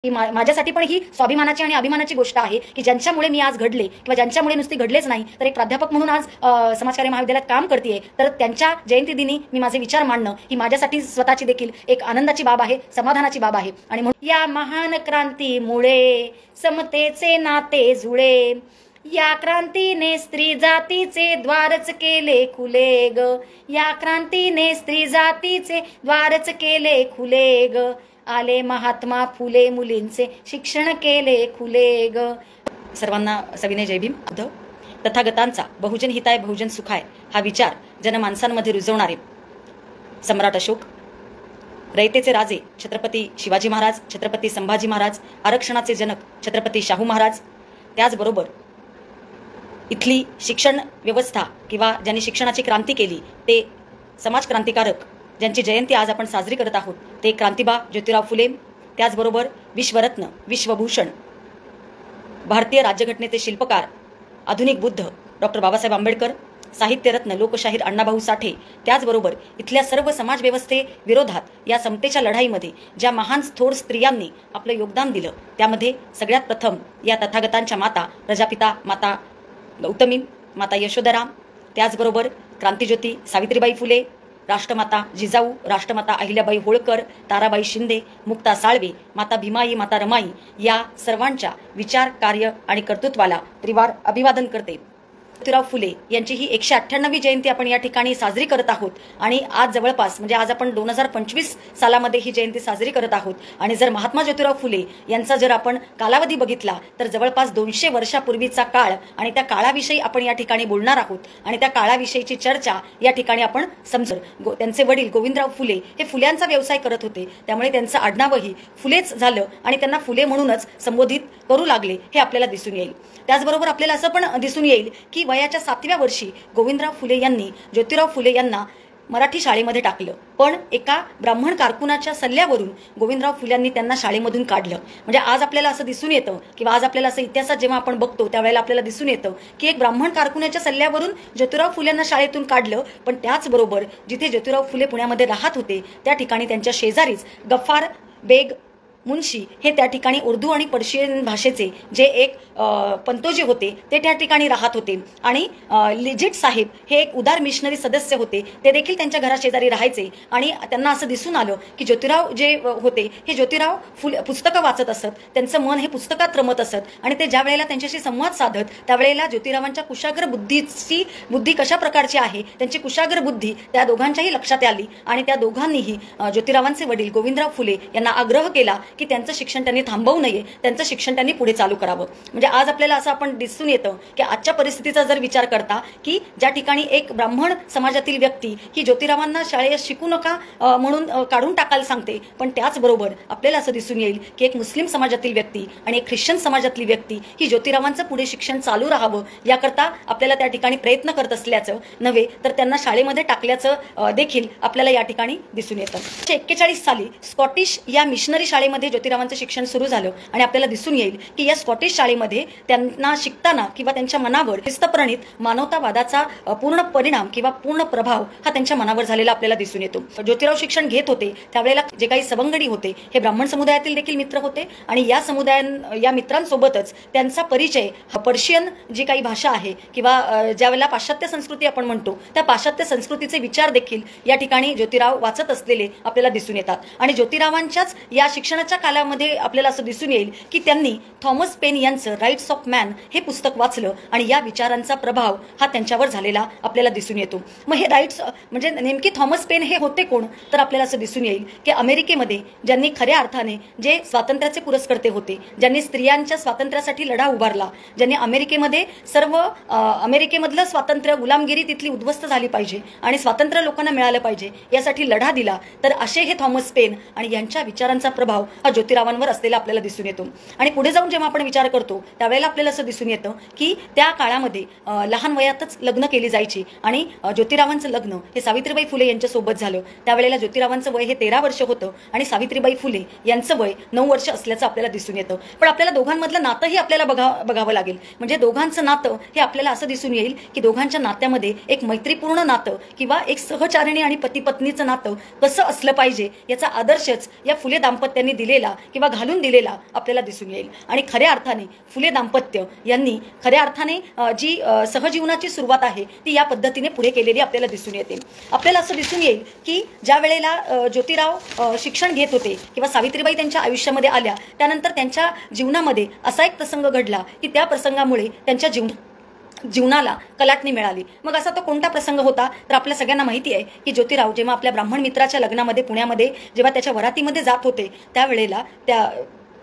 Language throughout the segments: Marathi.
की माझ्यासाठी पण ही स्वाभिमानाची आणि अभिमानाची गोष्ट आहे की ज्यांच्यामुळे मी आज घडले किंवा ज्यांच्यामुळे नुसती घडलेच नाही तर एक प्राध्यापक म्हणून आज समाजकार्य महाविद्यालयात काम करते, तर त्यांच्या जयंती दिनी मी माझे विचार मांडणं ही माझ्यासाठी स्वतःची देखील एक आनंदाची बाब आहे, समाधानाची बाब आहे. आणि म्हणून या महान क्रांतीमुळे समतेचे नाते जुळे, या क्रांतीने स्त्री जातीचे द्वारच केले खुले ग, या क्रांतीने स्त्री जातीचे द्वारच केले खुले ग, आले महात्मा फुले मुलींचे शिक्षण केले खुले ग. सर्वांना सविनय जय भीम. उद्धव तथागतांचा बहुजन हिताय बहुजन सुखाय हा विचार जनमानसांमध्ये रुजवणारे सम्राट अशोक, रयतेचे राजे छत्रपती शिवाजी महाराज, छत्रपती संभाजी महाराज, आरक्षणाचे जनक छत्रपती शाहू महाराज, त्याचबरोबर इथली शिक्षण व्यवस्था किंवा ज्यांनी शिक्षणाची क्रांती केली ते समाज क्रांतिकारक ज्यांची जयंती आज आपण साजरी करत आहोत ते क्रांतिबा ज्योतिराव फुले, त्याचबरोबर विश्वरत्न विश्वभूषण भारतीय राज्यघटनेचे शिल्पकार आधुनिक बुद्ध डॉक्टर बाबासाहेब आंबेडकर, साहित्यरत्न लोकशाहीर अण्णाभाऊ साठे, त्याचबरोबर इथल्या सर्व समाजव्यवस्थे विरोधात या समतेच्या लढाईमध्ये ज्या महान थोर स्त्रियांनी आपलं योगदान दिलं त्यामध्ये सगळ्यात प्रथम या तथागतांच्या माता प्रजापिता माता गौतमी, माता यशोधरा, त्याचबरोबर क्रांतिज्योती सावित्रीबाई फुले, राष्ट्रमाता जिजाऊ, राष्ट्रमाता अहिल्याबाई होळकर, ताराबाई शिंदे, मुक्ता साळवे, माता भीमाई, माता रमाई या सर्वांच्या विचार कार्य आणि कर्तृत्वाला त्रिवार अभिवादन करते. ज्योतिराव फुले यांची ही 198वी जयंती आपण या ठिकाणी साजरी करत आहोत आणि आज जवळपास म्हणजे आज आपण 2025 सालामध्ये ही जयंती साजरी करत आहोत. आणि जर महात्मा ज्योतिराव फुले यांचा जर आपण कालावधी बघितला तर जवळपास 200 वर्षापूर्वीचा काळ आणि त्या काळाविषयी आपण या ठिकाणी बोलणार आहोत आणि त्या काळाविषयीची चर्चा या ठिकाणी आपण समजू. त्यांचे वडील गोविंदराव फुले हे फुल्यांचा व्यवसाय करत होते, त्यामुळे त्यांचं आडनावही फुलेच झालं आणि त्यांना फुले म्हणूनच संबोधित करू लागले हे आपल्याला दिसून येईल. त्याचबरोबर आपल्याला असं पण दिसून येईल की वयाच्या 7व्या वर्षी गोविंदराव फुले यांनी ज्योतिराव फुले यांना मराठी शाळेमध्ये टाकलं, पण एका ब्राह्मण कारकुनाच्या सल्ल्यावरून गोविंदराव फुल्यांनी त्यांना शाळेमधून काढलं. म्हणजे आज आपल्याला असं दिसून येतं किंवा आज आपल्याला असं इतिहासात जेव्हा आपण बघतो त्यावेळेला आपल्याला दिसून येतं की एक ब्राह्मण कारकुनाच्या सल्ल्यावरून ज्योतिराव फुल्यांना शाळेतून काढलं, पण त्याचबरोबर जिथे ज्योतिराव फुले पुण्यामध्ये राहत होते त्या ठिकाणी त्यांच्या शेजारीच गफ्फार बेग मुन्शी हे त्या ठिकाणी उर्दू आणि पर्शियन भाषेचे जे एक पंतोजी होते ते त्या ठिकाणी राहत होते आणि लिजिट साहेब हे एक उदार मिशनरी सदस्य होते, ते देखील त्यांच्या घराशेजारी राहायचे. आणि त्यांना असं दिसून आलं की ज्योतिराव जे होते हे ज्योतिराव पुस्तकं वाचत असत, त्यांचं मन हे पुस्तकात रमत असत आणि ते ज्या वेळेला त्यांच्याशी संवाद साधत त्यावेळेला ज्योतिरावांच्या कुशाग्र बुद्धी कशा प्रकारची आहे, त्यांची कुशाग्र बुद्धी त्या दोघांच्याही लक्षात आली आणि त्या दोघांनीही ज्योतिरावांचे वडील गोविंदराव फुले यांना आग्रह केला की त्यांचं शिक्षण त्यांनी थांबवू नये, त्यांचं शिक्षण त्यांनी पुढे चालू करावं. म्हणजे आज आपल्याला असं आपण दिसून येतं की आजच्या परिस्थितीचा जर विचार करता की ज्या ठिकाणी एक ब्राह्मण समाजातील व्यक्ती ही ज्योतिरावांना शाळेत शिकू नका म्हणून काढून टाकायला सांगते, पण त्याचबरोबर आपल्याला असं दिसून येईल की एक मुस्लिम समाजातील व्यक्ती आणि एक ख्रिश्चन समाजातली व्यक्ती ही ज्योतिरावांचं पुढे शिक्षण चालू राहावं याकरता आपल्याला त्या ठिकाणी प्रयत्न करत असल्याचं नव्हे तर त्यांना शाळेमध्ये टाकल्याचं देखील आपल्याला या ठिकाणी दिसून येतं. 1941 साली स्कॉटिश या मिशनरी शाळेमध्ये ज्योतिरावांचं शिक्षण सुरू झालं आणि आपल्याला दिसून येईल की या स्कॉटिश शाळेमध्ये त्यांना शिकताना किंवा त्यांच्या मनावर शिस्तप्रणित मानवतावादाचा पूर्ण परिणाम किंवा पूर्ण प्रभाव हा त्यांच्या मनावर झालेला आपल्याला दिसून येतो. ज्योतिराव शिक्षण घेत होते त्यावेळेला जे काही सवंगडी होते हे ब्राह्मण समुदायातील देखील मित्र होते आणि या मित्रांसोबतच त्यांचा परिचय पर्शियन जी काही भाषा आहे किंवा ज्यावेळेला पाश्चात्य संस्कृती आपण म्हणतो त्या पाश्चात्य संस्कृतीचे विचार देखील या ठिकाणी ज्योतिराव वाचत असलेले आपल्याला दिसून येतात. आणि ज्योतिरावांच्याच या शिक्षणाच्या कालामध्ये आपल्याला असं दिसून येईल की त्यांनी थॉमस पेन यांचं राईट्स ऑफ मॅन हे पुस्तक वाचलं आणि या विचारांचा प्रभाव हा त्यांच्यावर झालेला आपल्याला दिसून येतो. मग हे राईट्स म्हणजे नेमकी थॉमस पेन हे होते कोण, तर आपल्याला असं दिसून येईल की अमेरिकेमध्ये ज्यांनी खऱ्या अर्थाने जे स्वातंत्र्याचे पुरस्कर्ते होते, ज्यांनी स्त्रियांच्या स्वातंत्र्यासाठी लढा उभारला, ज्यांनी अमेरिकेमध्ये अमेरिकेमधलं स्वातंत्र्य गुलामगिरी तिथली उद्ध्वस्त झाली पाहिजे आणि स्वातंत्र्य लोकांना मिळालं पाहिजे यासाठी लढा दिला, तर असे हे थॉमस पेन आणि यांच्या विचारांचा प्रभाव हा ज्योतिरावांवर असलेला आपल्याला दिसून येतो. आणि पुढे जाऊन जेव्हा आपण विचार करतो त्यावेळेला आपल्याला असं दिसून येतं की त्या काळामध्ये लहान वयातच लग्न केली जायची आणि ज्योतिरावांचं लग्न हे सावित्रीबाई फुले यांच्यासोबत झालं. त्यावेळेला ज्योतिरावांचं वय हे 13 वर्ष होतं आणि सावित्रीबाई फुले यांचं वय 9 वर्ष असल्याचं आपल्याला दिसून येतं. पण आपल्याला दोघांमधलं नातंही आपल्याला बघावं लागेल. म्हणजे दोघांचं नातं हे आपल्याला असं दिसून येईल की दोघांच्या नात्यामध्ये एक मैत्रीपूर्ण नातं किंवा एक सहचारिणी आणि पती पत्नीचं नातं कसं असलं पाहिजे याचा आदर्शच या फुले दाम्पत्यांनी दिलेला दिलेला किंवा घालून दिलेला आपल्याला दिसून येईल. आणि खऱ्या अर्थाने फुले दाम्पत्य यांनी खऱ्या अर्थाने जी सहजीवनाची सुरुवात आहे ती या पद्धतीने पुढे केलेली आपल्याला दिसून येते. आपल्याला असं दिसून येईल की ज्या वेळेला ज्योतिराव शिक्षण घेत होते किंवा सावित्रीबाई त्यांच्या आयुष्यामध्ये आल्या त्यानंतर त्यांच्या जीवनामध्ये असा एक प्रसंग घडला की त्या प्रसंगामुळे त्यांच्या जीवनाला कलाटणी मिळाली. मग असा तो कोणता प्रसंग होता तर आपल्या सगळ्यांना माहिती आहे की ज्योतिराव जेव्हा आपल्या ब्राह्मण मित्राच्या लग्नामध्ये पुण्यामध्ये जेव्हा त्याच्या वरातीमध्ये जात होते त्यावेळेला त्या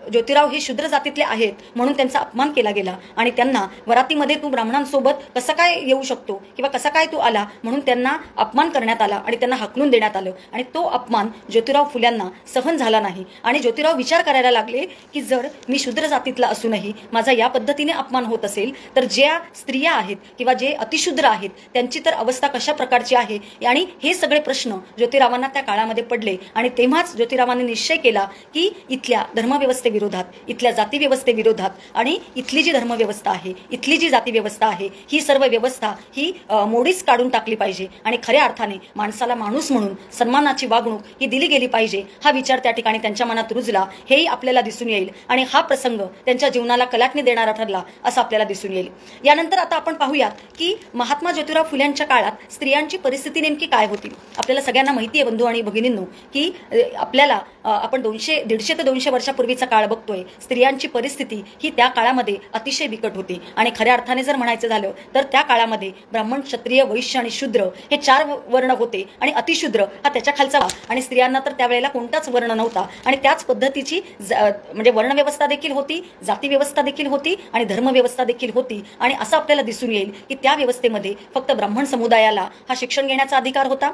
ज्योतिराव हे शूद्र जातीतले आहेत म्हणून त्यांचा अपमान केला गेला आणि त्यांना वरातीमध्ये तू ब्राह्मणांसोबत कसा काय येऊ शकतो किंवा कसा काय तू आला म्हणून त्यांना अपमान करण्यात आला आणि त्यांना हाकलून देण्यात आलं. आणि तो अपमान ज्योतिराव फुल्यांना सहन झाला नाही आणि ज्योतिराव विचार करायला लागले की जर मी शूद्र जातीतला असूनही माझा या पद्धतीने अपमान होत असेल तर ज्या स्त्रिया आहेत किंवा जे अतिशूद्र आहेत त्यांची तर अवस्था कशा प्रकारची आहे. आणि हे सगळे प्रश्न ज्योतिरावांना त्या काळामध्ये पडले आणि तेव्हाच ज्योतिरावांनी निश्चय केला की इथल्या धर्मव्यवस्थे विरोधात, इथल्या जाती व्यवस्थेविरोधात आणि इथली जी धर्मव्यवस्था आहे, इथली जी जाती व्यवस्था आहे ही सर्व व्यवस्था ही मोडीच काढून टाकली पाहिजे आणि खऱ्या अर्थाने माणसाला माणूस म्हणून सन्मानाची वागणूक ही दिली गेली पाहिजे. हा विचार त्या ठिकाणी त्यांच्या मनात रुजला हेही आपल्याला दिसून येईल आणि हा प्रसंग त्यांच्या जीवनाला कलाटणी देणारा ठरला असं आपल्याला दिसून येईल. यानंतर आता आपण पाहूयात की महात्मा ज्योतिराव फुल्यांच्या काळात स्त्रियांची परिस्थिती नेमकी काय होती. आपल्याला सगळ्यांना माहिती आहे बंधू आणि भगिनींनो की आपल्याला आपण 150 ते 200 वर्षापूर्वीचा काळ बघतोय. स्त्रियांची परिस्थिती ही त्या काळामध्ये अतिशय बिकट होती आणि खऱ्या अर्थाने जर म्हणायचं झालं तर त्या काळामध्ये ब्राह्मण, क्षत्रिय, वैश्य आणि शूद्र हे 4 वर्ण होते आणि अतिशूद्र हा त्याच्या खालचा आणि स्त्रियांना तर त्यावेळेला कोणताच वर्ण नव्हता आणि त्याच पद्धतीची म्हणजे वर्णव्यवस्था देखील होती, जाती व्यवस्था देखील होती आणि धर्मव्यवस्था देखील होती. आणि असं आपल्याला दिसून येईल की त्या व्यवस्थेमध्ये फक्त ब्राह्मण समुदायाला हा शिक्षण घेण्याचा अधिकार होता.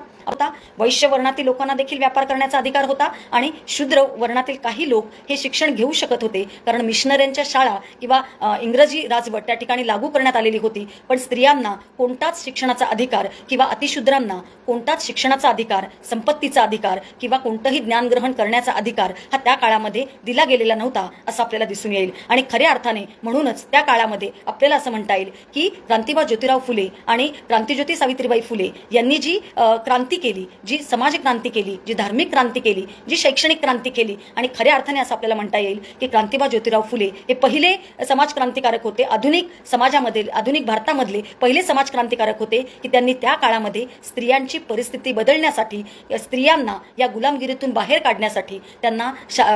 वैश्य वर्णातील लोकांना देखील व्यापार करण्याचा अधिकार होता आणि शूद्र वर्णातील काही लोक हे शिक्षण घेऊ शकत होते कारण मिशनऱ्यांच्या शाळा किंवा इंग्रजी राजवट त्या ठिकाणी लागू करण्यात आलेली होती. पण स्त्रियांना कोणताच शिक्षणाचा अधिकार किंवा अतिशूद्रांना कोणताच शिक्षणाचा अधिकार, संपत्तीचा अधिकार किंवा कोणतंही ज्ञान ग्रहण करण्याचा अधिकार हा त्या काळामध्ये दिला गेलेला नव्हता असं आपल्याला दिसून येईल. आणि खऱ्या अर्थाने म्हणूनच त्या काळामध्ये आपल्याला असं म्हणता येईल की क्रांतिबा ज्योतिराव फुले आणि क्रांतिज्योती सावित्रीबाई फुले यांनी जी क्रांती केली, जी समाज क्रांती केली, जी धार्मिक क्रांती केली, जी शैक्षणिक क्रांती केली आणि खऱ्या अर्थाने असं आपल्याला म्हणता येईल की क्रांतिबा ज्योतिराव फुले हे पहिले समाज क्रांतिकारक होते. आधुनिक समाजामध्ये, आधुनिक भारतामधले पहिले समाज क्रांतिकारक होते की त्यांनी त्या काळामध्ये स्त्रियांची परिस्थिती बदलण्यासाठी, स्त्रियांना या गुलामगिरीतून बाहेर काढण्यासाठी त्यांना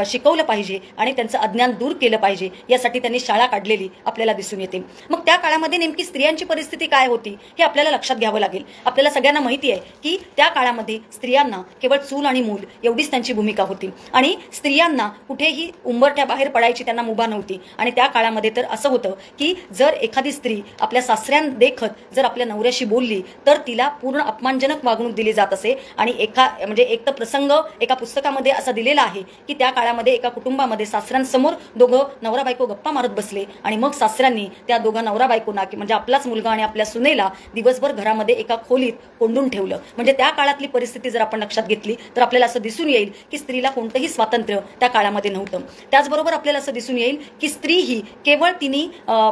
शिकवलं पाहिजे आणि त्यांचं अज्ञान दूर केलं पाहिजे यासाठी त्यांनी शाळा काढलेली आपल्याला दिसून येते. मग त्या काळामध्ये नेमकी स्त्रियांची परिस्थिती काय होती हे आपल्याला लक्षात घ्यावं लागेल. आपल्याला सगळ्यांना माहिती आहे की त्या काळामध्ये स्त्रियांना केवळ चूल आणि मूल एवढीच त्यांची भूमिका होती आणि स्त्रियांना कुठेही उंबरठ्या बाहेर पडायची त्यांना मुभा नव्हती. आणि त्या काळामध्ये तर असं होतं की जर एखादी स्त्री आपल्या सासऱ्यांदेखत जर आपल्या नवऱ्याशी बोलली तर तिला पूर्ण अपमानजनक वागणूक दिली जात असे. आणि एक तर प्रसंग एका पुस्तकामध्ये असा दिलेला आहे की त्या काळामध्ये एका कुटुंबामध्ये सासऱ्यांसमोर दोघं नवरा बायको गप्पा मारत बसले आणि मग सासऱ्यांनी त्या दोघा नवरा बायकोना म्हणजे आपलाच मुलगा आणि आपल्या सुनेला दिवसभर घरामध्ये एका खोलीत कोंडून ठेवलं. म्हणजे त्या काळातली परिस्थिती जर आपण लक्षात घेतली तर आपल्याला असं दिसून येईल की स्त्रीला कोणतंही स्वातंत्र्य त्या काळामध्ये नव्हतं. त्याचबरोबर आपल्याला असं दिसून येईल की स्त्री ही केवळ तिने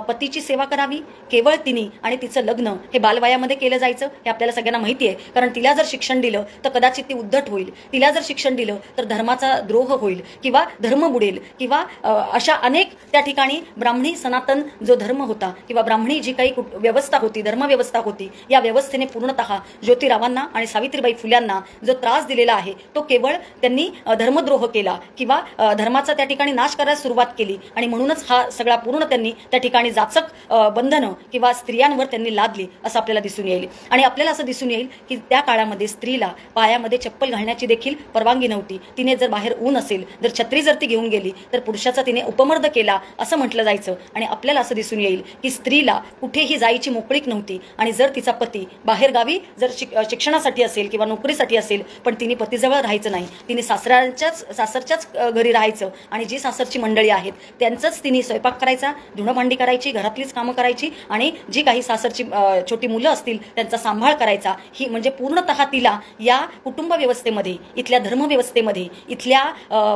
पतीची सेवा करावी, केवळ तिने आणि तिचं लग्न हे बालवयामध्ये केलं जायचं हे आपल्याला सगळ्यांना माहिती आहे. कारण तिला जर शिक्षण दिलं तर कदाचित ती उद्धट होईल, तिला जर शिक्षण दिलं तर धर्माचा द्रोह होईल किंवा धर्म बुडेल किंवा अशा अनेक त्या ठिकाणी ब्राह्मणी सनातन जो धर्म होता किंवा ब्राह्मणी जी काही व्यवस्था होती, धर्मव्यवस्था होती, या व्यवस्थेने पूर्णतः ज्योतिरावांना आणि सावित्रीबाई फुल्यांना जो त्रास दिलेला आहे तो केवळ त्यांनी धर्मद्रोह केला किंवा धर्माचा त्या ठिकाणी नाश करायला सुरुवात केली आणि म्हणूनच हा सगळा पूर्ण त्यांनी त्या ठिकाणी जाचक बंधनं किंवा स्त्रियांवर त्यांनी लादली असं आपल्याला दिसून येईल. आणि आपल्याला असं दिसून येईल की त्या काळामध्ये स्त्रीला पायामध्ये चप्पल घालण्याची देखील परवानगी नव्हती. तिने जर बाहेर ऊन असेल, जर छत्री जर ती घेऊन गेली तर पुरुषाचा तिने उपमर्द केला असं म्हटलं जायचं. आणि आपल्याला असं दिसून येईल की स्त्रीला कुठेही जायची मोकळीक नव्हती आणि जर तिचा पती बाहेरगावी जर शिक्षणासाठी असेल किंवा नोकरीसाठी असेल पण तिने पतीजवळ राहायचं नाही, तिने सासरच्याच घरी राहायचं आणि जी सासरची मंडळी आहेत त्यांचंच तिने स्वयंपाक करायचा, धुणं भांडी करायची, घरातलीच कामं करायची आणि जी काही सासरची छोटी मुलं असतील त्यांचा सांभाळ करायचा. ही म्हणजे पूर्णतः तिला या कुटुंब व्यवस्थेमध्ये, इथल्या धर्मव्यवस्थेमध्ये, इथल्या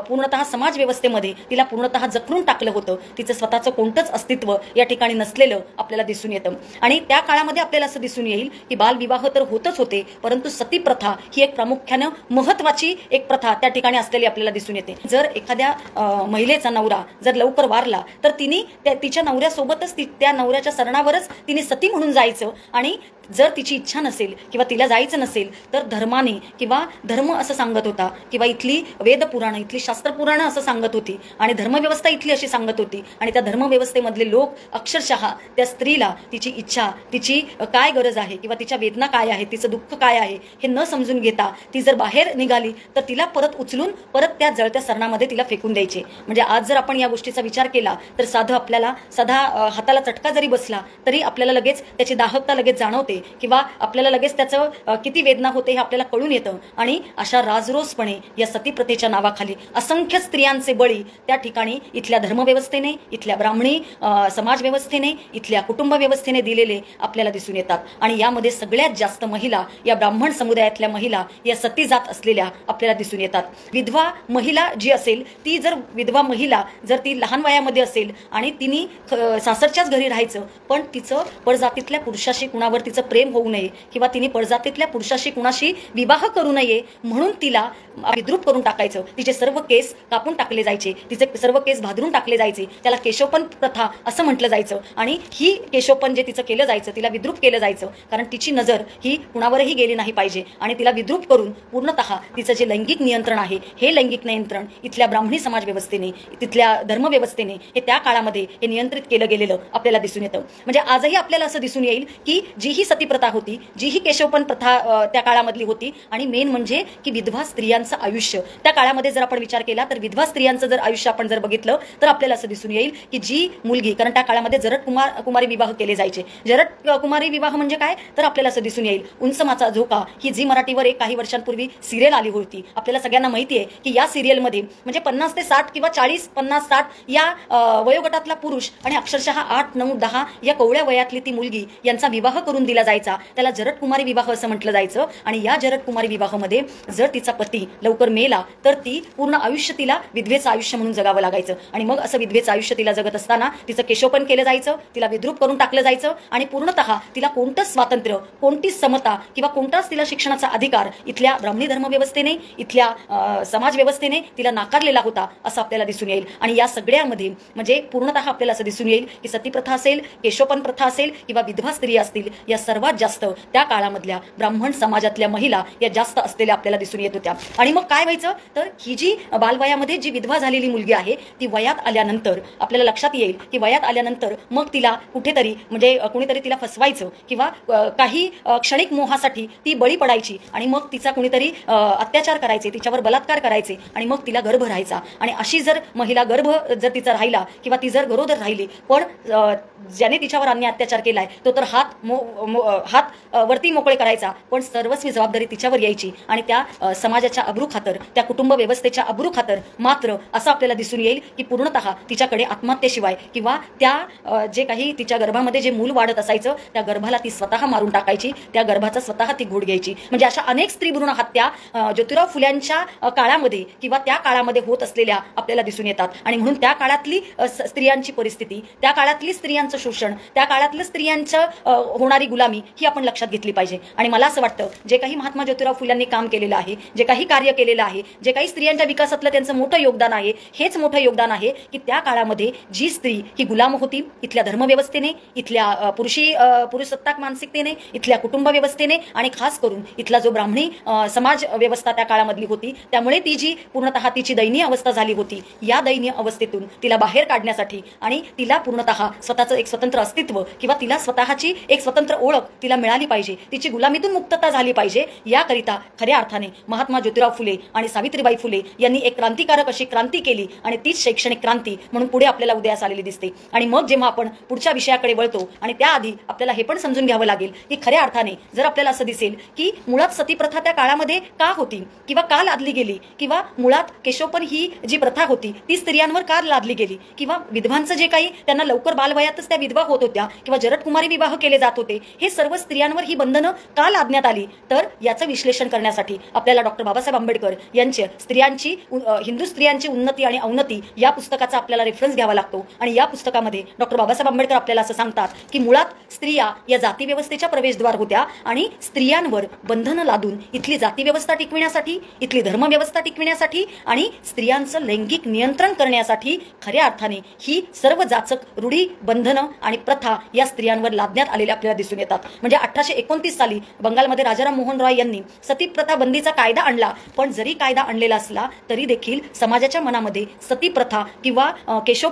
पूर्णतः समाज व्यवस्थेमध्ये तिला पूर्णतः जखडून टाकलं होतं. तिचं स्वतःचं कोणतंच अस्तित्व या ठिकाणी नसलेलं आपल्याला दिसून येतं. आणि त्या काळामध्ये आपल्याला असं दिसून येईल की बालविवाह तर होतच होते, परंतु सती प्रथा ही एक प्रामुख्यानं महत्वाची एक प्रथा त्या ठिकाणी असलेली आपल्याला दिसून येते. जर एखाद्या महिलेचा नवरा जर लवकर वारला तर तिने तिच्या नवऱ्यासोबतच त्या नवऱ्याच्या सरणावरच तिने सती म्हणून जायचं. आणि जर तिची इच्छा नसेल किंवा तिला जायचं नसेल तर धर्माने किंवा धर्म असं सांगत होता किंवा इथली वेदपुराणं, इथली शास्त्रपुराणं असं सांगत होती आणि धर्मव्यवस्था इथली अशी सांगत होती. आणि त्या धर्मव्यवस्थेमधले लोक अक्षरशः त्या स्त्रीला तिची इच्छा, तिची काय गरज आहे किंवा तिच्या वेदना काय आहे, तिचं दुःख काय आहे हे न समजून घेता ती जर बाहेर निघाली तर तिला परत उचलून परत त्या जळत्या सरणामध्ये तिला फेकून द्यायचे. म्हणजे आज जर आपण या गोष्टीचा विचार केला तर साधा हाताला चटका जरी बसला तरी आपल्याला लगेच त्याची दाहकता लगेच जाणवते किंवा आपल्याला लगेच त्याचं किती वेदना होते हे आपल्याला कळून येतं. आणि अशा राजरोसपणे या सतीप्रथेच्या नावाखाली असंख्य स्त्रियांचे बळी त्या ठिकाणी इथल्या धर्मव्यवस्थेने, इथल्या ब्राह्मणी समाज व्यवस्थेने, इथल्या कुटुंब व्यवस्थेने दिलेले आपल्याला दिसून येतात. आणि यामध्ये सगळ्यात जास्त महिला, या ब्राह्मण समुदायातल्या महिला या सती जात असलेल्या आपल्याला दिसून येतात. विधवा महिला जी असेल ती जर विधवा महिला जर ती लहान वयामध्ये असेल आणि तिने सासरच्याच घरी राहायचं, पण तिचं परजातीतल्या पुरुषाशी कुणावर तिचं प्रेम होऊ नये किंवा तिने परजातीतल्या पुरुषाशी कुणाशी विवाह करू नये म्हणून तिला विद्रूप करून टाकायचं. तिचे सर्व केस कापून टाकले जायचे, तिचे सर्व केस भादरून टाकले जायचे. त्याला केशोपन प्रथा असं म्हटलं जायचं. आणि ही केशोपन जे तिचं केलं जायचं, तिला विद्रूप केलं जायचं, कारण तिची नजर ही कुणावरही गेली नाही पाहिजे. आणि तिला विद्रूप करून पूर्णतः तिचं जे लैंगिक नियंत्रण आहे हे लैंगिक नियंत्रण इथल्या ब्राह्मणी समाज व्यवस्थेने, तिथल्या धर्मव्यवस्थेने हे त्या काळामध्ये हे नियंत्रित केलं गेलेलं आपल्याला दिसून येतं. म्हणजे आजही आपल्याला असं दिसून येईल की जी ही सती प्रथा होती, जी ही केशवपन प्रथा त्या काळामधली होती. आणि मेन म्हणजे की विधवा स्त्रियांचं आयुष्य त्या काळामध्ये जर आपण विचार केला तर विधवा स्त्रियांचं जर आयुष्य आपण जर बघितलं तर आपल्याला असं दिसून येईल की जी मुलगी, कारण त्या काळामध्ये जरट कुमारी विवाह केले जायचे. जरट कुमारी विवाह म्हणजे काय तर आपल्याला असं दिसून येईल उंच माचा झोका ही जी मराठीवर एक काही वर्षांपूर्वी सिरियल आली होती. आपल्याला सगळ्यांना माहिती आहे की या सिरियलमध्ये म्हणजे 50 ते 60 किंवा 40, 50, 60 या वयोगटातला पुरुष आणि अक्षरशः 8, 9, 10 या कवळ्या वयातली ती मुलगी यांचा विवाह करून दिला जायचा. त्याला जरट कुमारी विवाह असं म्हटलं जायचं. आणि या जरट कुमारी विवाहामध्ये जर तिचा पती लवकर मेला तर ती पूर्ण आयुष्य तिला विधवेचं आयुष्य म्हणून जगावं लागायचं. आणि मग असं विधवेचं आयुष्य तिला जगत असताना तिचं केशोपन केलं जायचं, तिला विद्रूप करून टाकलं जायचं आणि पूर्णतः तिला कोणतंच स्वातंत्र्य, कोणतीच समता किंवा कोणताच तिला शिक्षणाचा अधिकार इथल्या ब्राह्मणी धर्मव्यवस्थेने, इथल्या समाज व्यवस्थेने तिला नाकारलेला होता असं आपल्याला दिसून येईल. आणि या सगळ्यामध्ये म्हणजे पूर्णतः आपल्याला असं दिसून येईल की सती प्रथा असेल, केशोपन प्रथा असेल किंवा विधवा स्त्री असतील, या सर्वात जास्त त्या काळामधल्या ब्राह्मण समाजातल्या महिला या जास्त असलेल्या आपल्याला दिसून येत होत्या. आणि मग काय व्हायचं तर ही जी बालवयामध्ये जी विधवा झालेली मुलगी आहे ती वयात आल्यानंतर आपल्याला लक्षात येईल की वयात आल्यानंतर मग तिला कुठेतरी म्हणजे कुणीतरी तिला फसवायचं किंवा काही क्षणिक मोहासाठी ती बळी पडायची आणि मग तिचा कुणीतरी अत्याचार करायचे, तिच्यावर बलात्कार करायचे आणि मग तिला गर्भ राहायचा. आणि अशी जर महिला गर्भ जर तिचा राहिला किंवा ती जर गरोदर राहिली पण ज्याने तिच्यावर अन्याय अत्याचार केलाय तो तर हात वरती मोकळे करायचा, पण सर्वस्वी जबाबदारी तिच्यावर यायची. आणि त्या समाजाच्या अब्रू खातर, त्या कुटुंब व्यवस्थेच्या अब्रू खातर मात्र असं आपल्याला दिसून येईल की पूर्णतः तिच्याकडे आत्महत्येशिवाय किंवा त्या जे काही तिच्या गर्भामध्ये जे मूल वाढत असायचं त्या गर्भाला ती स्वतः मारून टाकायची, त्या गर्भाचा स्वतः ती घोड घ्यायची. म्हणजे अशा अनेक स्त्री भ्रूण हत्या ज्योतिराव फुल्यांच्या काळामध्ये किंवा त्या काळामध्ये होत असलेल्या आपल्याला दिसून येतात. आणि म्हणून त्या काळातली स्त्रियांची परिस्थिती, त्या काळातली स्त्रियांचं शोषण, त्या काळातल्या स्त्रियांचं होणारी गुलामी ही आपण लक्षात घेतली पाहिजे. आणि मला असं वाटतं जे काही महात्मा ज्योतिराव फुल्यांनी काम केलेलं आहे, जे काही कार्य केलेलं आहे, जे काही स्त्रियांच्या विकासातलं त्यांचं मोठं योगदान आहे, हेच मोठं योगदान आहे की त्या काळामध्ये जी स्त्री ही गुलाम होती इथल्या धर्मव्यवस्थेने, इथल्या पुरुषसत्ताक मानसिकतेने, इथल्या कुटुंब व्यवस्थेने आणि खास करून इथला जो ब्राह्मणी समाज व्यवस्था त्या काळामधली होती, त्यामुळे ती जी पूर्णतः तिची दयनीय अवस्था झाली होती, या दयनीय अवस्थेतून तिला बाहेर काढण्यासाठी आणि तिला पूर्णतः स्वतःचं एक स्वतंत्र अस्तित्व किंवा तिला स्वतःची एक स्वतंत्र ओळख तिला मिळाली पाहिजे, तिची गुलामीतून मुक्तता झाली पाहिजे, याकरिता खऱ्या अर्थाने महात्मा ज्योतिराव फुले आणि सावित्रीबाई फुले यांनी एक क्रांतिकारक अशी क्रांती केली आणि तीच शैक्षणिक क्रांती म्हणून पुढे आपल्याला उदयास आलेली दिसते. आणि मग जेव्हा आपण पुढच्या विषयाकडे वळतो आणि त्याआधी आपल्याला हे पण समजून घ्यावं लागेल की खऱ्या अर्थाने जर आपल्याला असं दिसेल की मुळात सती प्रथा त्या काळामध्ये का होती किंवा का लादली गेली किंवा मुळात केशोपन ही जी प्रथा होती ती स्त्रियांवर का लादली गेली, किंवा विधवांचं जे काही त्यांना लवकर बालवयातच त्या विधवा होत होत्या किंवा जरटकुमारी विवाह केले जात होते, हे सर्व स्त्रियांवर ही बंधनं का लादण्यात आली, तर याचं विश्लेषण करण्यासाठी आपल्याला डॉक्टर बाबासाहेब आंबेडकर यांचे स्त्रियांची हिंदू स्त्रियांची उन्नती आणि अवनती या पुस्तकाचा आपल्याला रेफरन्स घ्यावा लागतो. आणि या पुस्तकामध्ये डॉक्टर बाबासाहेब आंबेडकर आपल्याला असं सांगतात की मुळात स्त्रिया या जाती व्यवस्थेच्या प्रवेशद्वार होत्या आणि स्त्रियांवर बंधनं लादून इथली जाती व्यवस्था टिकविण्यासाठी, इथली धर्मव्यवस्था टिकविण्यासाठी आणि स्त्रियांचं लैंगिक नियंत्रण करण्यासाठी खऱ्या अर्थाने ही सर्व जाचक रूढी, बंधनं आणि प्रथा या स्त्रियांवर लादण्यात आलेल्या आपल्याला दिसून येतात. म्हणजे 1829 साली बंगालमध्ये राजाराम मोहन रॉय यांनी सती प्रथा बंदीचा कायदा आणला. पण जरी कायदा आणलेला असला तरी देखील समाजाच्या मनामध्ये सती प्रथा किंवा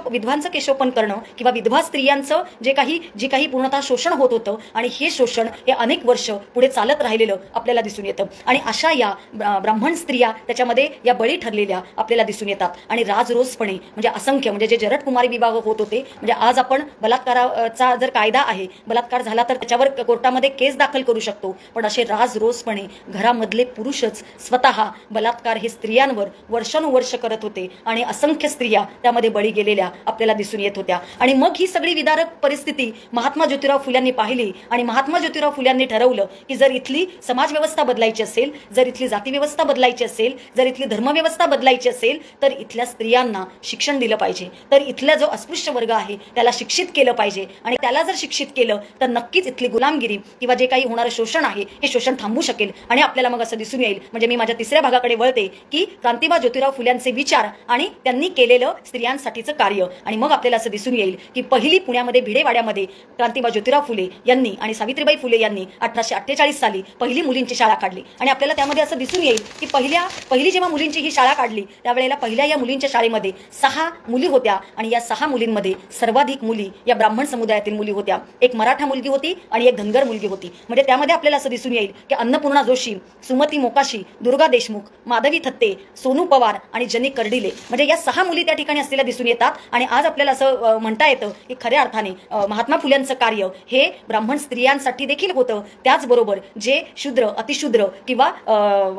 विधवांचं केशोपन करणं किंवा विधवा स्त्रियांचं जे काही पूर्णतः शोषण होत होतं आणि हे शोषण हे अनेक वर्ष पुढे चालत राहिलेलं आपल्याला दिसून येतं. आणि अशा या ब्राह्मण स्त्रिया त्याच्यामध्ये या बळी ठरलेल्या आपल्याला दिसून येतात. आणि राजरोसपणे म्हणजे असंख्य, म्हणजे जे जरटकुमारी विवाह होत होते, म्हणजे आज आपण बलात्काराचा जर कायदा आहे, बलात्कार झाला तर त्याच्यावर कोर्टामध्ये केस दाखल करू शकतो, पण असे राजरोसपणे घरामधले पुरुषच स्वतः बलात्कार हे स्त्रियांवर वर्षानुवर्ष करत होते आणि असंख्य स्त्रिया त्यामध्ये बळी गेलेल्या आपल्याला दिसून येत होत्या. आणि मग ही सगळी विदारक परिस्थिती महात्मा ज्योतिराव फुल्यांनी पाहिली आणि महात्मा ज्योतिराव फुल्यांनी ठरवलं की जर इथली समाजव्यवस्था बदलायची असेल, जर इथली जाती व्यवस्था बदलायची असेल, जर इथली धर्मव्यवस्था बदलायची असेल तर इथल्या स्त्रियांना शिक्षण दिलं पाहिजे. तर इथला जो अस्पृश्य वर्ग आहे त्याला शिक्षित केलं पाहिजे आणि त्याला जर शिक्षित केलं तर नक्कीच इथली गुलामगिरी किंवा जे काही होणारं शोषण आहे हे शोषण थांबू शकेल. आणि आपल्याला मग असं दिसून येईल, म्हणजे मी माझ्या तिसऱ्या भागाकडे वळते की क्रांतिबा ज्योतिराव फुल्यांचे विचार आणि त्यांनी केलेलं स्त्रियांसाठीचं कार्य. आणि मग आपल्याला असं दिसून येईल की पहिली पुण्यामध्ये भिडेवाड्यामध्ये क्रांतिबा ज्योतिराव फुले यांनी आणि सावित्रीबाई फुले यांनी 1848 साली पहिली मुलींची शाळा काढली. आणि आपल्याला त्यामध्ये असं दिसून येईल की पहिली जेव्हा मुलींची ही शाळा काढली त्यावेळेला पहिल्या या मुलींच्या शाळेमध्ये 6 मुली होत्या आणि या 6 मुलींमध्ये सर्वाधिक मुली या ब्राह्मण समुदायातील मुली होत्या. एक मराठा मुलगी होती आणि एक धनगर मुलगी होती. म्हणजे त्यामध्ये आपल्याला असं दिसून येईल की अन्नपूर्णा जोशी, सुमती मोकाशी, दुर्गा देशमुख, माधवी थत्ते, सोनू पवार आणि जनी कर्डिले, म्हणजे या 6 मुली त्या ठिकाणी असलेल्या दिसून येतात. आणि आज आपल्याला असं म्हणता येतं की खऱ्या अर्थाने महात्मा फुल्यांचं कार्य हे ब्राह्मण स्त्रियांसाठी देखील होतं. त्याचबरोबर जे शूद्र, अतिशूद्र किंवा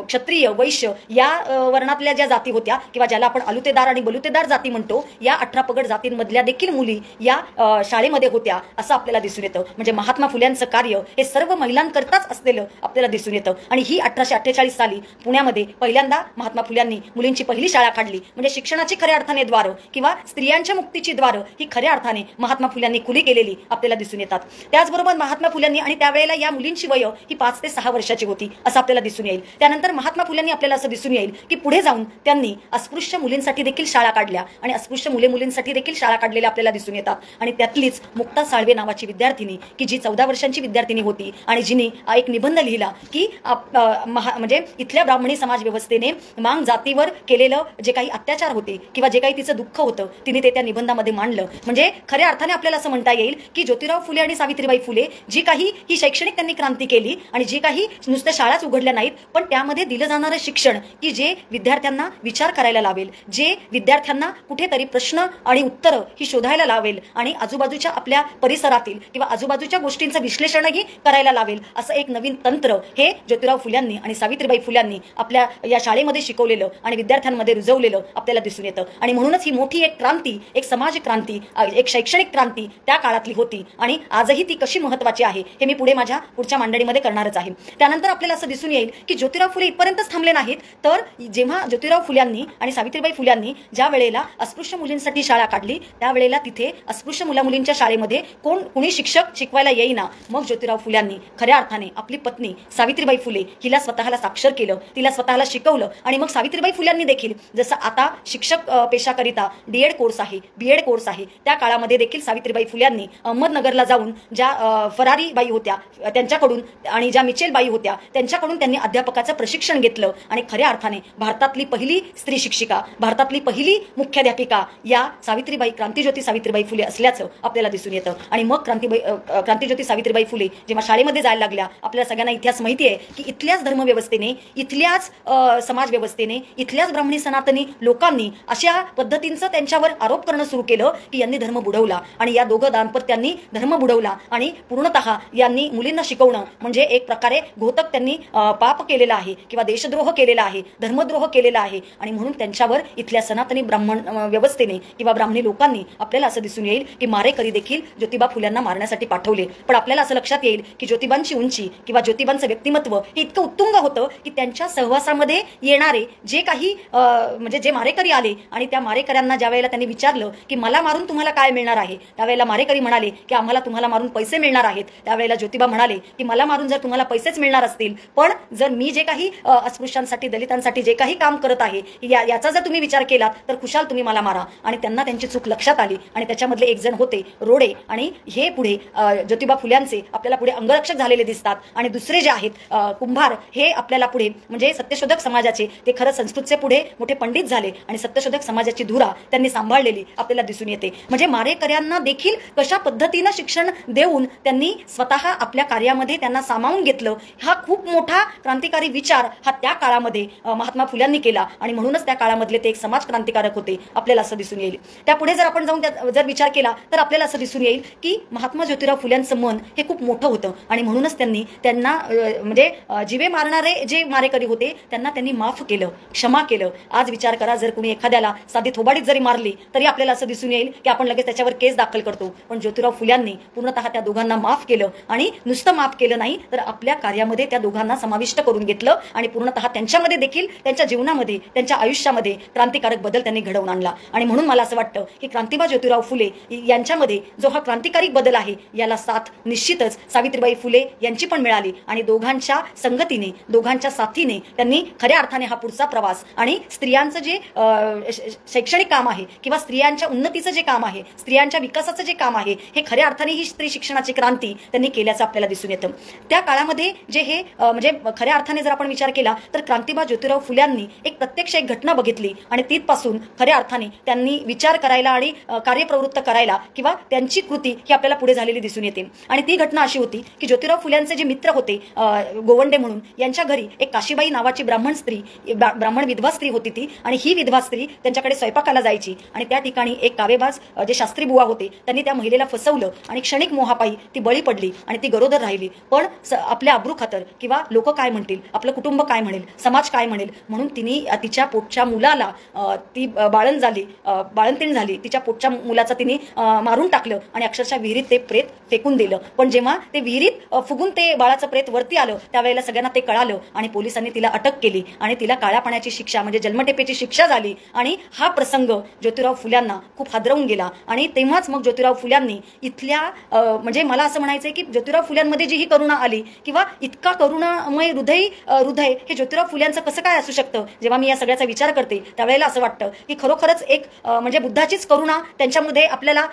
क्षत्रिय, वैश्य या वर्णातल्या ज्या जाती होत्या किंवा ज्याला आपण अलुतेदार आणि बलुतेदार जाती म्हणतो, या 18 पगड जातींमधल्या देखील मुली या शाळेमध्ये होत्या असं आपल्याला दिसून येतं. म्हणजे महात्मा फुल्यांचं कार्य हे सर्व महिलांकरताच असलेलं आपल्याला दिसून येतं. आणि ही 1848 साली पुण्यामध्ये पहिल्यांदा महात्मा फुल्यांनी मुलींची पहिली शाळा काढली. म्हणजे शिक्षणाची खऱ्या अर्थाने द्वारं किंवा स्त्रियांच्या मुक्तीची द्वारं ही खऱ्या अर्थाने महात्मा फुल्यांनी खुली केलेली आपल्याला दिसून येतात. त्याचबरोबर महात्मा फुल्यांनी, आणि त्यावेळेला या मुलींची वय ही 5 ते 6 वर्षाची होती असं आपल्याला दिसून येईल. त्यानंतर महात्मा फुल्यांनी आपल्याला असं दिसून येईल की पुढे जाऊन त्यांनी अस्पृश्य मुलींसाठी देखील शाळा काढल्या आणि अस्पृश्य मुलींसाठी देखील शाळा काढलेल्या आपल्याला दिसून येतात. आणि त्यातलीच मुक्ता साळवे नावाची विद्यार्थिनी की जी 14 वर्षांची विद्यार्थिनी होती आणि जिने एक निबंध लिहिला की म्हणजे इथल्या ब्राह्मणी समाज व्यवस्थेने मांग जातीवर केलेलं जे काही अत्याचार होते किंवा जे काही तिचं दुःख होतं तिने ते त्या निबंधामध्ये मांडलं. म्हणजे खऱ्या अर्थाने आपल्याला असं म्हणता येईल की ज्योतिराव फुले आणि सावित्रीबाई फुले जी काही ही शैक्षणिक त्यांनी क्रांती केली आणि जी काही नुसत्या शाळाच उघडल्या नाहीत, पण त्यामध्ये दिलं जाणारं शिक्षण की जे विद्यार्थ्यांना विचार करायला लावेल, जे विद्यार्थ्यांना कुठेतरी प्रश्न आणि उत्तरं ही शोधायला लावेल आणि आजूबाजूच्या आपल्या परिसरातील किंवा आजूबाजूच्या गोष्टींचं विश्लेषणही करायला लावेल, असं एक नवीन तंत्र हे ज्योतिराव फुल्यांनी आणि सावित्रीबाई फुल्यांनी आपल्या या शाळेमध्ये शिकवलेलं आणि विद्यार्थ्यांमध्ये रुजवलेलं आपल्याला दिसून येतं. आणि म्हणूनच ही मोठी एक क्रांती, एक समाज क्रांती, एक शैक्षणिक क्रांती त्या काळातली होती आणि आजही ती कशी महत्त्वाची आहे हे मी पुढे माझ्या पुढच्या मांडणीमध्ये करणारच आहे. त्यानंतर आपल्याला असं दिसून येईल की ज्योतिराव फुले इथपर्यंतच थांबले नाहीत, तर जेव्हा ज्योतिराव फुल्यांनी आणि सावित्रीबाई फुल्यांनी ज्या वेळेला अस्पृश्य मुलींसाठी शाळा काढली त्यावेळेला तिथे अस्पृश्य मुलींच्या शाळेमध्ये कुणी शिक्षक शिकवायला येईना. मग ज्योतिराव फुल्यांनी खऱ्या अर्थाने आपली पत्नी सावित्रीबाई फुले हिला स्वतःला साक्षर केलं, तिला स्वतःला शिकवलं. आणि मग सावित्रीबाई फुल्यांनी देखील जसं आता शिक्षक पेशाकरिता डीएड कोर्स आहे, बीएड कोर्स आहे, त्या काळामध्ये देखील सावित्रीबाई फुल्यांनी अहमदनगरला जाऊन ज्या फरारी बाई होत्या त्यांच्याकडून आणि ज्या मिचेल बाई होत्या त्यांच्याकडून त्यांनी अध्यापकाचं प्रशिक्षण घेतलं. आणि खऱ्या अर्थाने भारतातली पहिली स्त्री शिक्षिका, भारतातली पहिली मुख्याध्यापिका या क्रांतिज्योती सावित्रीबाई फुले असल्याचं आपल्याला दिसून येतं. आणि मग क्रांतिज्योती सावित्रीबाई फुले जेव्हा शाळेमध्ये जायला लागल्या, आपल्याला सगळ्यांना इतिहास माहिती आहे की इथल्याच धर्मव्यवस्थेने, इथल्याच समाज व्यवस्थेने, इथल्याच ब्राह्मणी सनातनी लोकांनी अशा पद्धतींचं त्यांच्यावर आरोप करणं सुरू केलं की यांनी धर्म बुडवला. आणि या दोघं दाम्पत्यांनी धर्म बुडवला आणि पूर्णतः यांनी मुलींना शिकवणं म्हणजे एक प्रकारे घोतक त्यांनी पाप केलेला आहे किंवा देशद्रोह केलेला आहे, धर्मद्रोह केलेला आहे. आणि म्हणून त्यांच्यावर इथल्या सनातनी ब्राह्मण व्यवस्थेने किंवा ब्राह्मणी लोकांनी आपल्याला असं दिसून येईल की मारेकरी देखील ज्योतिबा फुल्यांना मारण्यासाठी पाठवले. पण आपल्याला असं लक्षात येईल की ज्योतिबांची उंची किंवा ज्योतिबांचं व्यक्तिमत्व हे इतकं उत्तुंग होतं की त्यांच्या सहवासामध्ये येणारे जे काही म्हणजे जे मारेकरी आले आणि त्या मारेकऱ्यांना ज्या वेळेला त्यांनी विचारलं की मला मारून तुम्हाला काय मिळणार आहे, त्यावेळेला मारेकरी म्हणाले की आम्हाला तुम्हाला मारून पैसे मिळणार आहेत. त्यावेळेला ज्योतिबा म्हणाले की मला मारून जर तुम्हाला पैसेच मिळणार असतील, पण जर मी जे काही अस्पृश्यांसाठी दलितांसाठी जे काही काम करत आहे याचा जर तुम्ही विचार केला तर खुशाल तुम्ही मला मारा. आणि त्यांना त्यांची चूक लक्षात आली आणि त्याच्यामधले एक जण होते रोडे आणि हे पुढे ज्योतिबा फुल्यांचे आपल्याला पुढे अंगरक्षक झालेले दिसतात. आणि दुसरे जे आहेत कुंभार हे आपल्याला पुढे म्हणजे सत्यशोधक समाजाचे ते खरं संस्कृतचे पुढे मोठे पंडित झाले आणि सत्यशोधक समाजाची धुरा त्यांनी सांभाळलेली आपल्याला दिसून येते. म्हणजे मारेकऱ्यांना देखील कशा पद्धतीनं शिक्षण देऊन त्यांनी स्वतः आपल्या कार्यामध्ये त्यांना सामावून घेतलं. हा खूप मोठा क्रांतिकारी विचार हा त्या काळामध्ये महात्मा फुल्यांनी केला आणि म्हणूनच त्या काळामधले ते एक समाज क्रांतिकारक होते आपल्याला असं दिसून येईल. त्यापुढे जर आपण जाऊन जर विचार केला तर आपल्याला असं दिसून येईल की महात्मा ज्योतिराव फुल्यांचं मन हे खूप मोठं होतं आणि म्हणूनच त्यांना म्हणजे जीवे मारणारे जे मारेकरी होते त्यांनी माफ केलं, क्षमा केलं. आज विचार करा, जर कोणी एखाद्याला साधी थोबाडीत जरी मारली तरी आपल्याला असं दिसून येईल की आपण लगेच त्याच्यावर केस दाखल करतो. पण ज्योतिराव फुल्यांनी पूर्णतः त्या दोघांना माफ केलं आणि नुसतं माफ केलं नाही तर आपल्या कार्यामध्ये त्या दोघांना समाविष्ट करून घेतलं आणि पूर्णतः त्यांच्यामध्ये देखील त्यांच्या जीवनामध्ये त्यांच्या आयुष्यामध्ये क्रांतिकारक बदल त्यांनी घडवून आणला. आणि म्हणून मला असं वाटतं की क्रांतिबा ज्योतिराव फुले यांच्यामध्ये जो हा क्रांतिकारी बदल आहे याला साथ निश्चितच सावित्रीबाई फुले यांची पण मिळाली आणि दोघांच्या संगतीने दोघांच्या साथीने त्यांनी खऱ्या अर्थाने हा पुढचा प्रवास आणि स्त्रियांचं जे शैक्षणिक काम आहे किंवा स्त्रियांच्या उन्नतीचं जे काम आहे, स्त्रियांच्या विकासाचं जे काम आहे हे खऱ्या अर्थाने ही स्त्री शिक्षणाची क्रांती त्यांनी केल्याचं आपल्याला दिसून येतं. त्या काळामध्ये जे हे म्हणजे खऱ्या अर्थाने जर आपण विचार केला तर क्रांतिबा ज्योतिराव फुल्यांनी एक प्रत्यक्ष एक घटना बघितली आणि तिथपासून खऱ्या अर्थाने त्यांनी विचार करायला आणि कार्यप्रवृत्त करायला किंवा त्यांची कृती ही आपल्याला पुढे झालेली दिसून येते. आणि ती घटना अशी होती की ज्योतिराव फुल्यांचे जे मित्र होते गोवंडे म्हणून, यांच्या घरी एक काशीबाई नावाची ब्राह्मण विधवा स्त्री होती ती. आणि ही विधवा स्त्री त्यांच्याकडे स्वयंपाकाला जायची आणि त्या ठिकाणी एक कावेबाज जे शास्त्री बुवा होते त्यांनी त्या महिलेला फसवलं आणि क्षणिक मोहापायी ती बळी पडली आणि ती गरोदर राहिली. पण आपल्या अब्रू खातर किंवा लोक काय म्हणतील, आपलं कुटुंब काय म्हणेल, समाज काय म्हणेल म्हणून तिने तिच्या पोटच्या मुलाला ती बाळंतीण झाली, तिच्या पोटच्या मुलाचा तिने मारून टाकलं आणि अक्षरशः विहिरीत ते प्रेत फेकून दिलं. पण जेव्हा ते विहिरीत फुगून ते बाळाचं प्रेत वरती आलं त्यावेळेला सगळ्यांना ते कळालं आणि पोलिसांनी तिला अटक केली आणि तिला काळ्या पाण्याची शिक्षा म्हणजे जन्मठेपेची शिक्षा झाली. आणि हा प्रसंग ज्योतिराव फुल्यांना खूप हादरवून गेला आणि तेव्हाच मग ज्योतिराव फुल्यांनी इथल्या म्हणजे मला असं म्हणायचंय की ज्योतिराव फुल्यांमध्ये जी ही करुणा आली किंवा इतका करुणामय हृदय हे ज्योतिराव फुल्यांचं कसं काय असू शकतं, जेव्हा मी या सगळ्याचा विचार करते त्यावेळेला असं वाटतं की खरोखरच एक म्हणजे बुद्धाचीच करुणा त्यांच्यामध्ये आपल्याला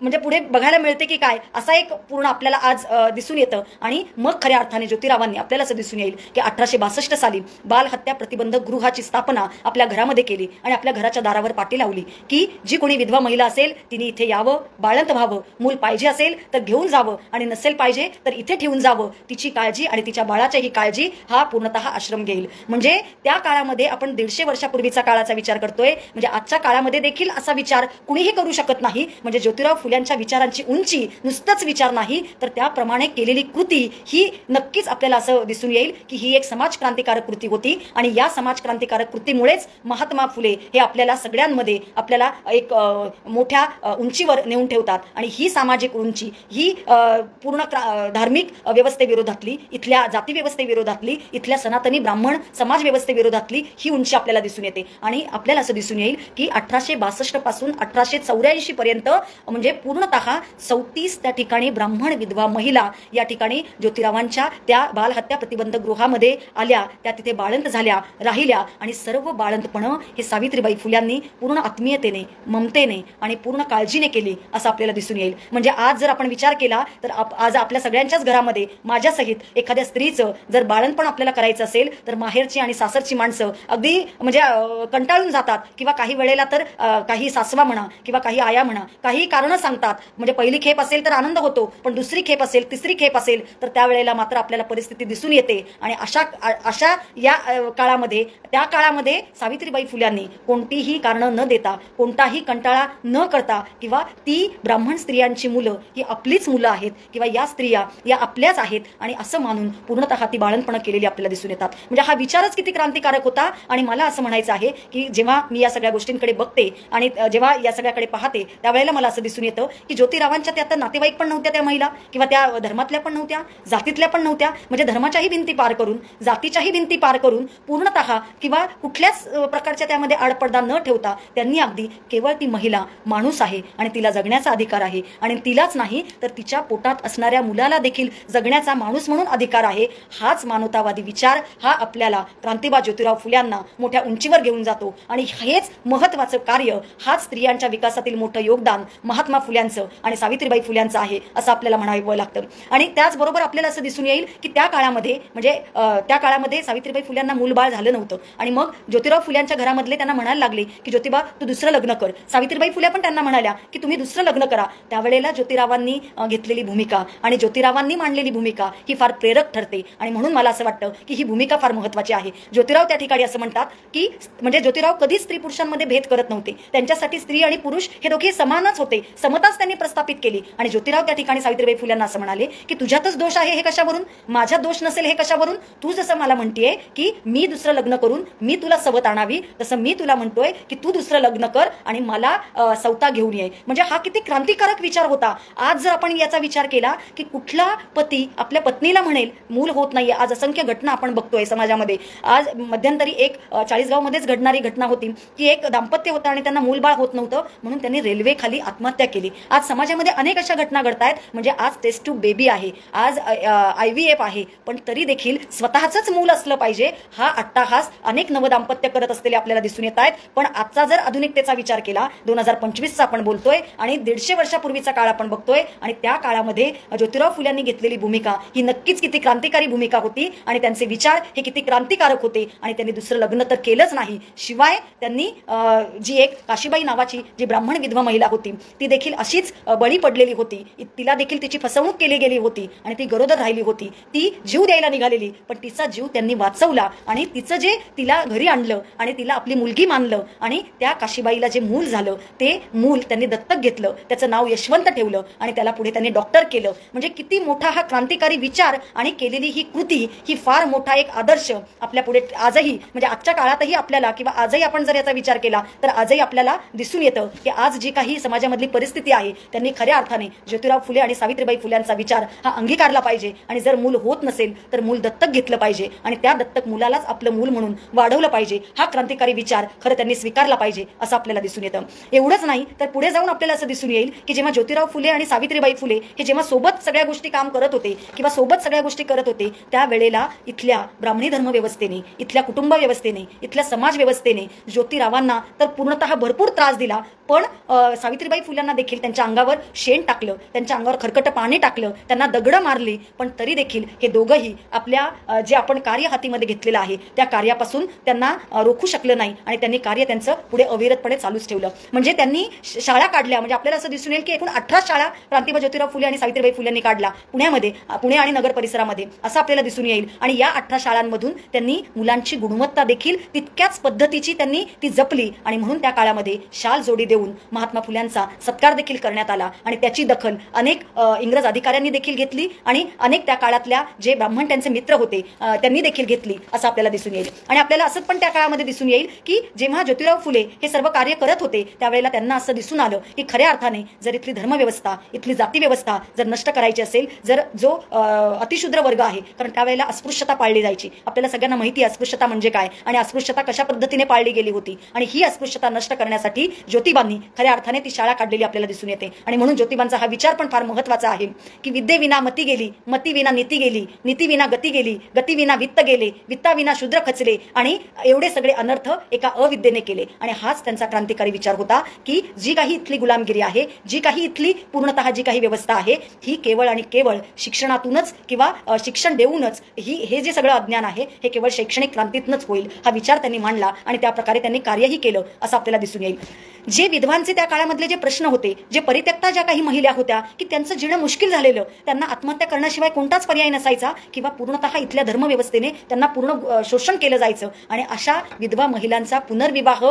म्हणजे पुढे बघायला मिळते की काय असा एक पूर्ण आपल्याला आज दिसून येतं. आणि मग खऱ्या अर्थाने ज्योतिरावांनी आपल्याला असं दिसून येईल की 1862 साली बाल हत्या प्रतिबंधक गृहाची स्थापना आपल्या घरामध्ये केली आणि आपल्या घराच्या दारावर पाटी लावली की जी कोणी विधवा महिला असेल तिने इथे यावं, बाळंत व्हावं, मूल पाहिजे असेल तर घेऊन जावं आणि नसेल पाहिजे तर इथे ठेवून जावं. तिची काळजी आणि तिच्या बाळाचीही काळजी हा पूर्णतः आश्रम घेईल. म्हणजे त्या काळामध्ये आपण 150 वर्षापूर्वीचा काळाचा विचार करतोय, म्हणजे आजच्या काळामध्ये देखील असा विचार कुणीही करू शकत नाही. म्हणजे ज्योतिराव फुल्यांच्या विचारांची उंची नुसतंच विचार नाही तर त्याप्रमाणे केलेली कृती ही नक्कीच आपल्याला असं दिसून येईल की ही एक समाज क्रांतिकारक कृती होती. आणि या समाज क्रांतिकारक कृतीमुळेच महात्मा फुले हे आपल्याला सगळ्यांमध्ये आपल्याला एक मोठ्या उंचीवर नेऊन ठेवतात. आणि ही सामाजिक उंची ही पूर्ण धार्मिक व्यवस्थेविरोधातली, इथल्या जाती व्यवस्थेविरोधातली, इथल्या सनातनी ब्राह्मण समाज व्यवस्थेविरोधातली ही उंची आपल्याला दिसून येते. आणि आपल्याला असं दिसून येईल की 1862 पासून 1884 पर्यंत म्हणजे पूर्णतः 34 त्या ठिकाणी ब्राह्मण विधवा महिला या ठिकाणी ज्योतिरावांच्या त्या बालहत्या प्रतिबंधक गृहामध्ये आल्या, त्या तिथे बाळंत झाल्या, राहिल्या. आणि सर्व बाळंतपणं हे सावित्रीबाई फुल्यांनी पूर्ण आत्मीयतेने, ममतेने आणि पूर्ण काळजीने केली असं आपल्याला दिसून येईल. म्हणजे आज जर आपण विचार केला तर आज आपल्या सगळ्यांच्याच घरामध्ये माझ्यासहित एखाद्या स्त्रीचं जर बाळंतपण आपल्याला करायचं असेल तर माहेरची आणि सासरची माणसं अगदी म्हणजे कंटाळून जातात किंवा काही वेळेला तर काही सासवा म्हणा किंवा काही आया म्हणा काही कारणं सांगतात. म्हणजे पहिली खेप असेल तर आनंद होतो, पण दुसरी खेप असेल, तिसरी खेप असेल तर त्यावेळेला मात्र आपल्याला परिस्थिती दिसून येते. आणि अशा या काळामध्ये, त्या काळामध्ये सावित्रीबाई फुल्यांनी कोणतीही कारणं न देता, कोणताही कंटाळा न करता, किंवा ती ब्राह्मण स्त्रियांची मुलं ही आपलीच मुलं आहेत, किंवा या स्त्रिया या आपल्याच आहेत, आणि असं मानून पूर्णतः ती बाळणपणं केलेली आपल्याला दिसून येतात. म्हणजे हा विचारच किती क्रांतिकारक होता. आणि मला असं म्हणायचं आहे की जेव्हा मी या सगळ्या गोष्टींकडे बघते आणि जेव्हा या सगळ्याकडे पाहते, त्यावेळेला मला असं दिसून येतं की ज्योतिरावांच्या त्या नातेवाईक पण नव्हत्या त्या महिला, किंवा त्या धर्मातल्या पण नव्हत्या, जातीतल्या पण नव्हत्या. म्हणजे धर्माच्याही भिंती पार करून, जातीच्याही भिंती पार करून, पूर्णतः किंवा कुठल्याच प्रकारच्या त्यामध्ये आडपडदा न ठेवता त्यांनी अगदी केवळ ती महिला माणूस आहे आणि तिला जगण्याचा अधिकार आहे, आणि तिलाच नाही तर तिच्या पोटात असणाऱ्या मुलाला देखील जगण्याचा माणूस म्हणून अधिकार आहे. हाच मानवतावादी विचार हा आपल्याला क्रांतिबा ज्योतिराव फुल्यांना मोठ्या उंचीवर घेऊन जातो. आणि हेच महत्त्वाचं कार्य, हाच स्त्रियांच्या विकासातील मोठं योगदान महात्मा फुल्यांचं आणि सावित्रीबाई फुल्यांचं आहे असं आपल्याला म्हणावं लागतं. आणि त्याचबरोबर आपल्याला असं दिसून येईल की त्या काळामध्ये, म्हणजे त्या काळामध्ये सावित्रीबाई फुल्यांना मूलबाळ झालं नव्हतं, आणि मग ज्योतिराव फुल्यांच्या घरामधले त्यांना म्हणायला लागले की ज्योतिबा तू दुसरं लग्न कर. सावित्रीबाई फुले पण त्यांना म्हणाल्या की तुम्ही दुसरं लग्न करा. त्यावेळेला ज्योतिरावांनी घेतलेली भूमिका आणि ज्योतिरावांनी मांडलेली भूमिका ही फार प्रेरक ठरते. आणि म्हणून मला असं वाटतं की ही भूमिका फार महत्त्वाची आहे. ज्योतिराव त्या ठिकाणी असं म्हणतात की म्हणजे ज्योतिराव कधीच स्त्री पुरुषांमध्ये भेद करत नव्हते. त्यांच्यासाठी स्त्री आणि पुरुष हे दोघे समानच होते, समताच त्यांनी प्रस्थापित केली. आणि ज्योतिराव त्या ठिकाणी सावित्रीबाई फुल्यांना असं म्हणाले की तुझ्यातच दोष आहे हे कशावरून, माझ्यात दोष नसेल हे कशावरून. तू जसं मला म्हणतेय की मी दुसरं लग्न करून मी तुला सवत आणावी, तसं मी तुला म्हणतोय की तू दुसरं लग्न कर आणि मला सवता घेऊन ये. म्हणजे हा किती क्रांतिकारक विचार होता. आज जर आपण याचा विचार केला की कुठला पती आपल्या पत्नीला म्हणेल मूल होत नाहीये. आज असंख्य घटना आपण बघतोय समाजामध्ये. आज मध्यंतरी एक 40गाव मध्येच घडणारी घटना होती की एक दाम्पत्य होतं आणि त्यांना मूलबाळ होत नव्हतं म्हणून त्यांनी रेल्वे खाली आत्महत्या केली. आज समाजामध्ये अनेक अशा घटना घडतायत. म्हणजे आज टेस्ट ट्यूब बेबी आहे, आज IVF आहे, पण तरी देखील स्वतःच मूल असलं पाहिजे हा अट्टाहास अनेक नवदाम्पत्य करत असलेले आपल्याला दिसून येत आहेत. पण आजचा जर आधुनिकतेचा विचार केला, 2025चा आपण बोलतोय आणि 150 वर्षापूर्वीचा काळ आपण बघतोय, आणि त्या काळामध्ये ज्योतिराव फुल्यांनी घेतलेली भूमिका ही नक्कीच किती क्रांतिकारी भूमिका होती. आणि त्यांचे विचार हे किती क्रांतिकारक होते. आणि त्यांनी दुसरं लग्न तर केलंच नाही, शिवाय त्यांनी जी एक काशीबाई नावाची जी ब्राह्मण विधवा महिला होती ती देखील अशीच बळी पडलेली होती. तिला देखील तिची फसवणूक केली गेली होती आणि ती गरोदर राहिली होती. ती जीव द्यायला निघालेली, पण तिचा जीव त्यांनी वाचवला आणि तिचं जे तिला घरी आणलं आणि तिला आपली मुलगी मानलं, आणि त्या काशीबाईला जे मूल झालं ते मूल त्यांनी दत्तक घेतलं, त्याचं नाव यशवंत ठेवलं आणि त्याला पुढे त्यांनी डॉक्टर केलं. म्हणजे किती मोठा हा क्रांतिकारी विचार आणि केलेली ही कृती ही फार मोठा एक आदर्श आपल्या पुढे आजही, म्हणजे आजच्या काळातही आपल्याला, किंवा आजही आपण जर याचा विचार केला तर आजही आपल्याला दिसून येतं की आज जी काही समाजामधली परिस्थिती आहे त्यांनी खऱ्या अर्थाने ज्योतिराव फुले आणि सावित्रीबाई फुल्यांचा विचार हा अंगीकारला पाहिजे. आणि जर मूल होत नसेल तर मूल दत्तक घेतलं पाहिजे आणि त्या दत्तक मुलालाच आपलं मूल म्हणून वाढवलं पाहिजे. हा क्रांतिकारी विचार खरं त्यांनी स्वीकारला पाहिजे असं आपल्याला दिसून येतं. एवढंच नाही तर पुढे जाऊन आपल्याला असं दिसून येईल की जेव्हा ज्योतिराव फुले आणि सावित्रीबाई फुले हे जेव्हा सोबत सगळ्या गोष्टी काम करत होते किंवा सोबत सगळ्या गोष्टी करत होते, त्यावेळेला इथल्या ब्राह्मणी धर्म व्यवस्थेने, इथल्या कुटुंब व्यवस्थेने, इथल्या समाज व्यवस्थेने ज्योतिरावांना तर पूर्णतः भरपूर त्रास दिला. पण सावित्रीबाई फुल्यांना देखील त्यांच्या अंगावर शेण टाकलं, त्यांच्या अंगावर खरकटं पाणी टाकलं, त्यांना दगडं मारली. पण तरी देखील हे दोघंही आपल्या जे आपण कार्य हातीमध्ये घेतलेलं आहे त्या कार्यापासून त्यांना रोखू शकलं नाही आणि त्यांनी कार्य त्यांचं पुढे अविरतपणे चालूच ठेवलं. म्हणजे त्यांनी शाळा काढल्या. म्हणजे आपल्याला असं दिसून येईल की एकूण 18 शाळा क्रांतिबा ज्योतिराव फुले आणि सावित्रीबाई फुल्यांनी काढला पुण्यामध्ये, पुणे आणि नगर परिसरामध्ये असं आपल्याला दिसून येईल. आणि या 18 शाळांमधून त्यांनी मुलांची गुणवत्ता देखील तितक्याच पद्धतीची त्यांनी ती जपली. आणि म्हणून त्या काळामध्ये शाल जोडी देऊन महात्मा फुल्यांचा सत्कार देखील करण्यात आला. आणि त्याची दखल अनेक इंग्रज अधिकाऱ्यांनी देखील घेतली आणि अनेक त्या काळातल्या जे ब्राह्मण त्यांचे मित्र होते त्यांनी देखील घेतली असं आपल्याला दिसून येईल. आणि आपल्याला असं पण त्या काळामध्ये दिसून येईल की जेव्हा ज्योतिराव फुले हे सर्व कार्य करत होते त्यावेळेला त्यांना असं दिसून आलं की खऱ्या अर्थाने जर इथली धर्मव्यवस्था, इथली जाती व्यवस्था जर नष्ट करायची असेल, जर जो अतिशूद्र वर्ग आहे, कारण त्यावेळेला अस्पृश्यता पाळली जायची. आपल्याला सगळ्यांना माहिती आहे अस्पृश्यता म्हणजे काय आणि अस्पृश्यता कशा पद्धतीने पाळली गेली होती. आणि ही अस्पृश्यता नष्ट करण्यासाठी ज्योतिबांनी खऱ्या अर्थाने ती शाळा काढलेली आपल्याला दिसून येते. आणि म्हणून ज्योतिबांचा हा विचार पण फार महत्त्वाचा आहे की विद्येविना मती गेली, मतीविना नीती गेली, नीतीविना गती गेली, गतीविना वित्त गेले, वित्ताविना शूद्र खचले, आणि एवढे सगळे अनर्थ एका अविद्येने केले. आणि हाच त्यांचा क्रांतिकारी विचार होता की जी काही इथली गुलामगिरी आहे, जी काही इथली पूर्णतः जी काही व्यवस्था आहे ही केवळ आणि केवळ शिक्षणातूनच किंवा शिक्षण देऊनच हे जे सगळं अज्ञान आहे हे केवळ शैक्षणिक क्रांतीतनच होईल हा विचार त्यांनी मांडला. आणि त्या प्रकारे त्यांनी कार्यही केलं असं आपल्याला दिसून येईल. जे विधवांचे त्या काळामधले जे प्रश्न होते जे परित्यक्ता ज्या काही महिला होत्या की त्यांचं जीणं मुश्किल झालेलं, त्यांना आत्महत्या करण्याशिवाय कोणताच पर्याय नसायचा किंवा पूर्णतः इथल्या धर्मव्यवस्थेने त्यांना पूर्ण शोषण केलं जायचं, आणि अशा विधवा महिलांचा पुनर्विवाह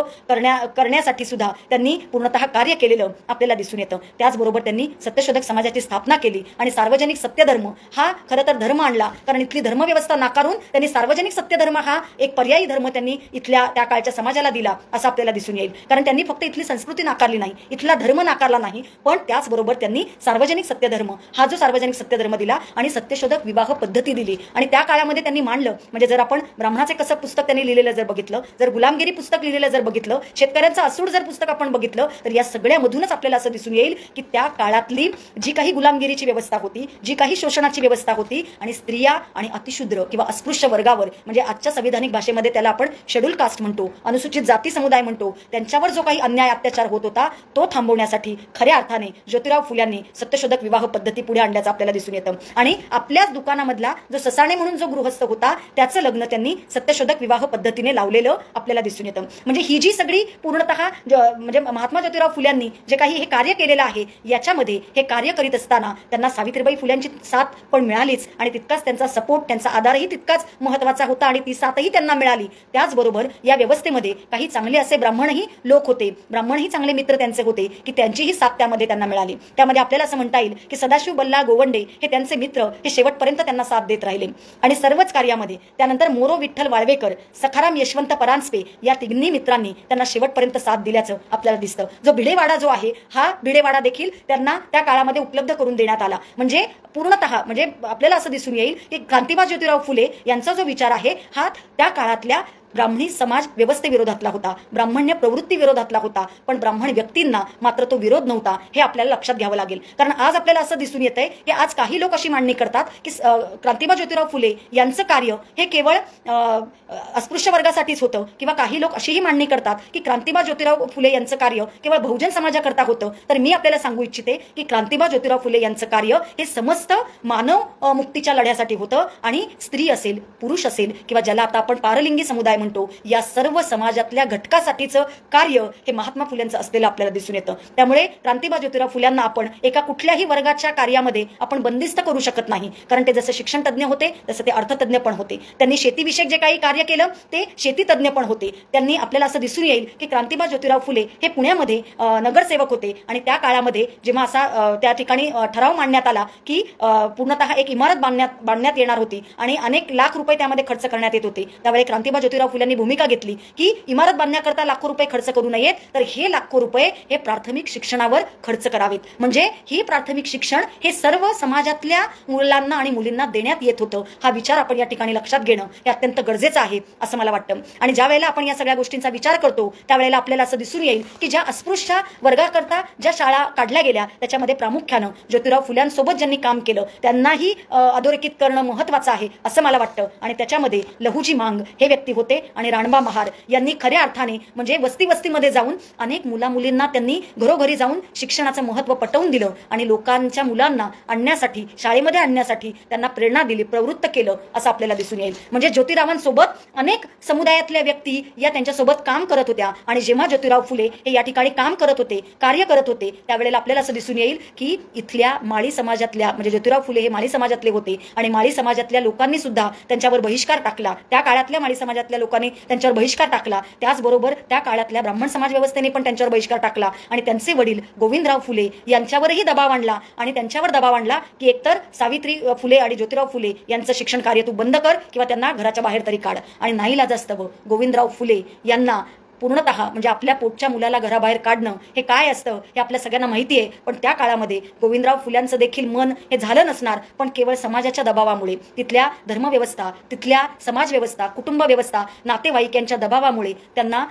करण्यासाठी सुद्धा त्यांनी पूर्णतः कार्य केलेलं आपल्याला दिसून येतं. त्याचबरोबर त्यांनी सत्यशोधक समाजाची स्थापना केली आणि सार्वजनिक सत्यधर्म हा खरं तर धर्म आणला, कारण इथली धर्मव्यवस्था नाकारून त्यांनी सार्वजनिक सत्यधर्म हा एक पर्यायी धर्म त्यांनी इथल्या त्या काळच्या समाजाला दिला असं आपल्याला दिसून येईल. कारण त्यांनी फक्त इथली संस्कृती नाकारली नाही, इथला धर्म नाकारला नाही, पण त्याचबरोबर त्यांनी सार्वजनिक सत्यधर्म हा जो सार्वजनिक सत्यधर्म दिला आणि सत्यशोधक विवाह पद्धती दिली. आणि त्या काळामध्ये त्यांनी मांडलं, म्हणजे जर आपण ब्राह्मणाचे कसं पुस्तक त्यांनी लिहिलेलं जर बघितलं, जर गुलामगिरी पुस्तक लिहिलेलं जर बघितलं, शेतकऱ्यांचं असूड जर पुस्तक आपण बघितलं, तर या सगळ्यामधूनच आपल्याला असं दिसून येईल की त्या काळातली जी काही गुलामगिरीची व्यवस्था होती, जी काही शोषणाची व्यवस्था होती, आणि स्त्रिया आणि अतिशूद्र किंवा अस्पृश्य वर्गावर, म्हणजे आजच्या संविधानिक भाषेमध्ये त्याला आपण शेड्यूल कास्ट म्हणतो, अनुसूचित जाती समुदाय म्हणतो, त्यांच्यावर जो काही अन्याय अत्याचार होत होता तो थांबवण्यासाठी खऱ्या अर्थाने ज्योतिराव फुल्यांनी सत्यशोधक विवाह पद्धती पुढे आणल्याचं आपल्याला दिसून येतं. आणि आपल्याच दुकानामधला जो ससाणे म्हणून जो गृहस्थ होता त्याचं लग्न त्यांनी सत्यशोधक विवाह पद्धतीने लावलेलं आपल्याला दिसून येतं. म्हणजे ही जी सगळी पूर्णतः म्हणजे महात्मा ज्योतिराव फुल्यांनी जे काही हे कार्य केलेलं आहे, याच्यामध्ये हे कार्य करीत असताना त्यांना सावित्रीबाई फुल्यांची साथ पण मिळालीच, आणि तितकाच त्यांचा सपोर्ट, त्यांचा आधारही तितकाच महत्त्वाचा होता, आणि ती साथही त्यांना मिळाली. त्याचबरोबर या व्यवस्थेमध्ये काही चांगले असे ब्राह्मणही लोक होते, ब्राह्मणही चांगले मित्र त्यांचे होते की त्यांचीही साथ त्यामध्ये त्यांना मिळाली. त्यामध्ये आपल्याला असं म्हणता येईल की सदाशिव बल्लाळ गोवंडे हे त्यांचे मित्र हे शेवटपर्यंत त्यांना साथ देत राहिले, आणि सर्वच कार्यामध्ये. त्यानंतर मोरो विठ्ठल वाळवेकर, सखाराम यशवंत परांजपे या तिन्ही मित्रांनी त्यांना शेवटपर्यंत साथ दिल्याचं आपल्याला दिसतं. जो भिडेवाडा जो आहे, हा भिडेवाडा देखील त्यांना त्या काळामध्ये उपलब्ध करून देण्यात आला. म्हणजे पूर्णतः म्हणजे आपल्याला असं दिसून येईल की क्रांतिबा ज्योतिराव फुले यांचा जो विचार आहे हा त्या काळातल्या ब्राह्मणी समाज व्यवस्थेविरोधातला होता, ब्राह्मण्य प्रवृत्ती विरोधातला होता, पण ब्राह्मण व्यक्तींना मात्र तो विरोध नव्हता, हे आपल्याला लक्षात घ्यावं लागेल. कारण आज आपल्याला असं दिसून येतंय की आज काही लोक अशी मांडणी करतात की क्रांतिबा ज्योतिराव फुले यांचं कार्य हे केवळ अस्पृश्य वर्गासाठीच होतं, किंवा काही लोक अशीही मांडणी करतात की क्रांतिबा ज्योतिराव फुले यांचं कार्य केवळ बहुजन समाजाकरता होतं. तर मी आपल्याला सांगू इच्छिते की क्रांतिबा ज्योतिराव फुले यांचं कार्य हे समस्त मानव मुक्तीच्या लढ्यासाठी होतं, आणि स्त्री असेल, पुरुष असेल, किंवा ज्याला आता आपण पारलिंगी समुदाय म्हणतो, या सर्व समाजातल्या घटकासाठीचं कार्य हे महात्मा फुल्यांचं असलेलं आपल्याला दिसून येतं. त्यामुळे क्रांतिबा ज्योतिराव फुल्यांना आपण एका कुठल्याही वर्गाच्या कार्यामध्ये आपण बंदिस्त करू शकत नाही, कारण ते जसं शिक्षण तज्ज्ञ होते तसं ते अर्थतज्ञ पण होते. त्यांनी शेतीविषयक जे काही कार्य केलं ते शेतीतज्ञ पण होते. त्यांनी आपल्याला असं दिसून येईल की क्रांतिबा ज्योतिराव फुले हे पुण्यामध्ये नगरसेवक होते, आणि त्या काळामध्ये जेव्हा असा त्या ठिकाणी ठराव मांडण्यात आला की पूर्णतः एक इमारत बांधण्यात येणार होती आणि अनेक लाख रुपये त्यामध्ये खर्च करण्यात येत होते, त्यावेळी क्रांतिबा ज्योतिराव फुल्यांनी भूमिका घेतली की इमारत बांधण्याकरता लाखो रुपये खर्च करू नयेत, तर हे लाखो रुपये हे प्राथमिक शिक्षणावर खर्च करावेत. म्हणजे ही प्राथमिक शिक्षण हे सर्व समाजातल्या मुलांना आणि मुलींना देण्यात येत होतं. हा विचार आपण या ठिकाणी लक्षात घेणं हे अत्यंत गरजेचं आहे असं मला वाटतं. आणि ज्या वेळेला आपण या सगळ्या गोष्टींचा विचार करतो त्यावेळेला आपल्याला असं दिसून येईल की ज्या अस्पृश्य वर्गाकरता ज्या शाळा काढल्या गेल्या त्याच्यामध्ये प्रामुख्यानं ज्योतिराव फुल्यांसोबत ज्यांनी काम केलं त्यांनाही अधोरेखित करणं महत्त्वाचं आहे असं मला वाटतं. आणि त्याच्यामध्ये लहुजी मांग हे व्यक्ती होते, आणि राणबा महार यांनी खऱ्या अर्थाने म्हणजे वस्तीमध्ये जाऊन अनेक मुलींना त्यांनी घरोघरी जाऊन शिक्षणाचं महत्त्व पटवून दिलं, आणि लोकांच्या मुलांना आणण्यासाठी, शाळेमध्ये आणण्यासाठी त्यांना प्रेरणा दिली, प्रवृत्त केलं असं आपल्याला दिसून येईल. म्हणजे ज्योतिरावांसोबत अनेक समुदायातल्या व्यक्ती या त्यांच्यासोबत काम करत होत्या, आणि जेव्हा ज्योतिराव फुले हे या ठिकाणी काम करत होते, कार्य करत होते, त्यावेळेला आपल्याला असं दिसून येईल की इथल्या माळी समाजातल्या, म्हणजे ज्योतिराव फुले हे माळी समाजातले होते, आणि माळी समाजातल्या लोकांनी सुद्धा त्यांच्यावर बहिष्कार टाकला. त्या काळातल्या माळी समाजातल्या लोकांनी त्यांच्यावर बहिष्कार टाकला. त्याचबरोबर त्या काळातल्या ब्राह्मण समाज व्यवस्थेने पण त्यांच्यावर बहिष्कार टाकला, आणि त्यांचे वडील गोविंदराव फुले यांच्यावरही दबाव आणला, आणि त्यांच्यावर दबाव आणला की एकतर सावित्री फुले आणि ज्योतिराव फुले यांचं शिक्षण कार्य तू बंद कर किंवा त्यांना घराच्या बाहेर तरी काढ. आणि नाईलाजास्तव गोविंदराव फुले यांना पूर्णतः म्हणजे आपल्या पोटच्या मुलाला घराबाहेर काढणं हे काय असतं हे आपल्या सगळ्यांना माहिती आहे. पण त्या काळामध्ये गोविंदराव फुल्यांचं देखील मन हे झालं नसणार, पण केवळ समाजाच्या दबावामुळे, तिथल्या धर्मव्यवस्था, तिथल्या समाजव्यवस्था, कुटुंब व्यवस्था, नातेवाईक यांच्या दबावामुळे त्यांना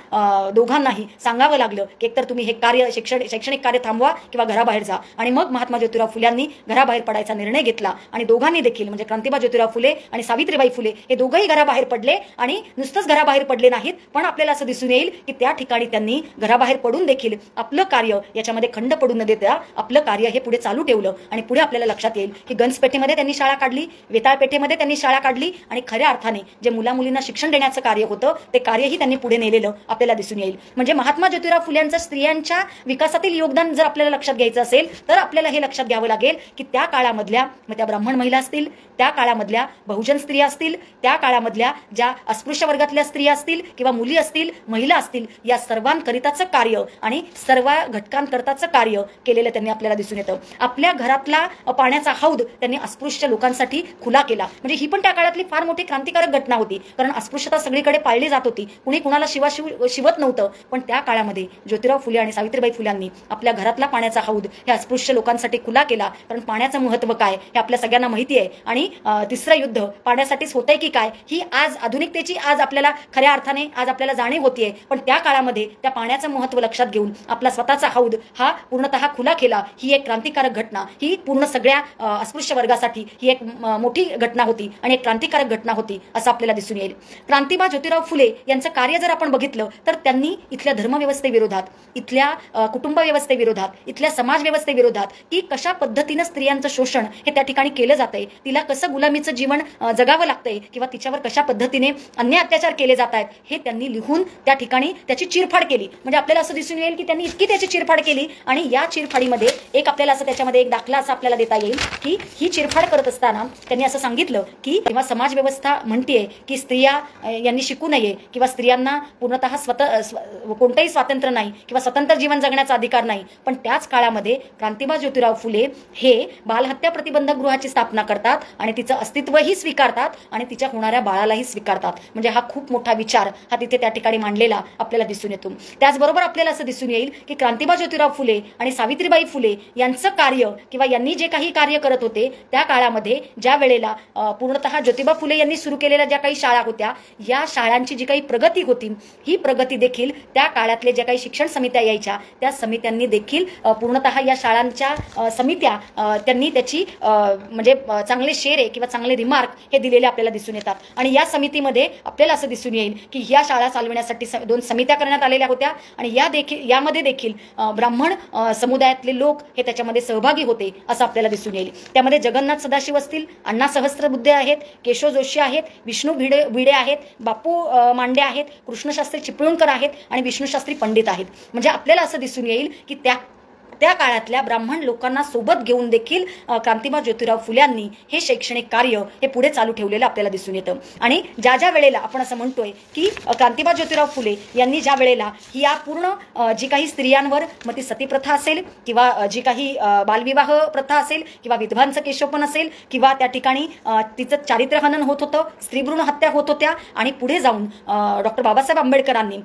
दोघांनाही सांगावं लागलं की एकतर तुम्ही हे कार्य शैक्षणिक कार्य थांबवा किंवा घराबाहेर जा. आणि मग महात्मा ज्योतिराव फुल्यांनी घराबाहेर पडायचा निर्णय घेतला, आणि दोघांनी देखील म्हणजे क्रांतिबा ज्योतिराव फुले आणि सावित्रीबाई फुले हे दोघंही घराबाहेर पडले. आणि नुसतंच घराबाहेर पडले नाहीत, पण आपल्याला असं दिसून येईल की त्या ठिकाणी त्यांनी घराबाहेर पडून देखील आपलं कार्य याच्यामध्ये खंड पडू न देता आपलं कार्य हे पुढे चालू ठेवलं. आणि पुढे आपल्याला लक्षात येईल की गंजपेठेमध्ये त्यांनी शाळा काढली, वेताळपेठेमध्ये त्यांनी शाळा काढली आणि खऱ्या अर्थाने जे मुलामुलींना शिक्षण देण्याचं कार्य होतं ते कार्यही त्यांनी पुढे नेलेलं आपल्याला दिसून येईल. म्हणजे महात्मा ज्योतिराव फुल्यांचं स्त्रियांच्या विकासातील योगदान जर आपल्याला लक्षात घ्यायचं असेल तर आपल्याला हे लक्षात घ्यावं लागेल की त्या काळामधल्या मग त्या ब्राह्मण महिला असतील, त्या काळामधल्या बहुजन स्त्रिया असतील, त्या काळामधल्या ज्या अस्पृश्य वर्गातल्या स्त्रिया असतील किंवा मुली असतील, महिला असतील, या सर्वांकरिताचं कार्य आणि सर्व घटकांकरताचं कार्य केलेलं त्यांनी आपल्याला दिसून येतं. आपल्या घरातला पाण्याचा हौद त्यांनी अस्पृश्य लोकांसाठी खुला केला. म्हणजे ही पण त्या काळातली फार मोठी क्रांतिकारक घटना होती, कारण अस्पृश्यता सगळीकडे पाळली जात होती, कुणी कुणाला शिवत नव्हतं. पण त्या काळामध्ये ज्योतिराव फुले आणि सावित्रीबाई फुल्यांनी आपल्या घरातला पाण्याचा हौद हे अस्पृश्य लोकांसाठी खुला केला. कारण पाण्याचं महत्त्व काय हे आपल्या सगळ्यांना माहिती आहे. आणि तिसरं युद्ध पाण्यासाठीच होतंय की काय ही आज आधुनिकतेची आज आपल्याला खऱ्या अर्थाने आज आपल्याला जाणीव होतीये. पण त्या काळामध्ये त्या पाण्याचं महत्त्व लक्षात घेऊन आपला स्वतःचा हौद हा पूर्णतः खुला केला. ही एक क्रांतिकारक घटना, ही पूर्ण सगळ्या अस्पृश्य वर्गासाठी ही एक मोठी घटना होती आणि एक क्रांतिकारक घटना होती असं आपल्याला दिसून येईल. क्रांतिबा ज्योतिराव फुले यांचं कार्य जर आपण बघितलं तर त्यांनी इथल्या धर्मव्यवस्थेविरोधात, इथल्या कुटुंब व्यवस्थेविरोधात, इथल्या समाज व्यवस्थेविरोधात की कशा पद्धतीनं स्त्रियांचं शोषण हे त्या ठिकाणी केलं जातंय, तिला कसं गुलामीचं जीवन जगावं लागतंय किंवा तिच्यावर कशा पद्धतीने अन्याय अत्याचार केले जात आहेत हे त्यांनी लिहून त्या ठिकाणी त्याची चिरफाड केली. म्हणजे आपल्याला असं दिसून येईल की त्यांनी इतकी त्याची चिरफाड केली आणि या चिरफाडीमध्ये एक आपल्याला असं त्याच्यामध्ये एक दाखला असा आपल्याला देता येईल की ही चिरफाड करत असताना त्यांनी असं सांगितलं की जेव्हा समाज व्यवस्था म्हणतेय की स्त्रिया यांनी शिकू नये किंवा स्त्रियांना पूर्णतः कोणतंही स्वातंत्र्य नाही किंवा स्वतंत्र जीवन जगण्याचा अधिकार नाही, पण त्याच काळामध्ये क्रांतिबा ज्योतिराव फुले हे बालहत्या प्रतिबंधक गृहाची स्थापना करतात आणि तिचं अस्तित्वही स्वीकारतात आणि तिच्या होणाऱ्या बाळालाही स्वीकारतात. म्हणजे हा खूप मोठा विचार हा तिथे त्या ठिकाणी मांडलेला आपल्याला दिसून येतो. त्याचबरोबर आपल्याला असं दिसून येईल की क्रांतिबा ज्योतिराव फुले आणि सावित्रीबाई फुले यांचं कार्य किंवा यांनी जे काही कार्य करत होते त्या काळामध्ये ज्या वेळेला पूर्णतः ज्योतिबा फुले यांनी सुरू केलेल्या ज्या काही शाळा होत्या या शाळांची जी काही प्रगती होती ही प्रगती देखील त्या काळातले ज्या काही शिक्षण समित्या यायच्या त्या समित्यांनी देखील पूर्णतः या शाळांच्या समित्या त्यांनी त्याची म्हणजे चांगले शेरे किंवा चांगले रिमार्क हे दिलेले आपल्याला दिसून येतात. आणि या समितीमध्ये आपल्याला असं दिसून येईल की या शाळा चालवण्यासाठी 2 समित्या करण्यात आलेल्या होत्या आणि यामध्ये देखील ब्राह्मण समुदायातले लोक हे त्याच्यामध्ये सहभागी होते असं आपल्याला दिसून येईल. त्यामध्ये जगन्नाथ सदाशिव असतील, अण्णा सहस्त्रबुद्धे आहेत, केशव जोशी आहेत, विष्णू भिडे आहेत, बापू मांडे आहेत, कृष्णशास्त्री चिपळूणकर आहेत आणि विष्णुशास्त्री पंडित आहेत. म्हणजे आपल्याला असं दिसून येईल की त्या काळातल्या ब्राह्मण लोकांना सोबत घेऊन देखील क्रांतिबा ज्योतिराव फुल्यांनी हे शैक्षणिक कार्य हे पुढे चालू ठेवलेलं आपल्याला दिसून येतं. आणि ज्या वेळेला आपण असं म्हणतोय की क्रांतिबा ज्योतिराव फुले यांनी ज्या वेळेला ही या पूर्ण जी काही स्त्रियांवर मग ती सतीप्रथा असेल किंवा जी काही बालविवाह प्रथा असेल किंवा विधवांचं केशवपण असेल किंवा त्या ठिकाणी तिचं चारित्र्यहनन होत होतं, स्त्रीभ्रूण हत्या होत होत्या आणि पुढे जाऊन डॉक्टर बाबासाहेब आंबेडकरांनी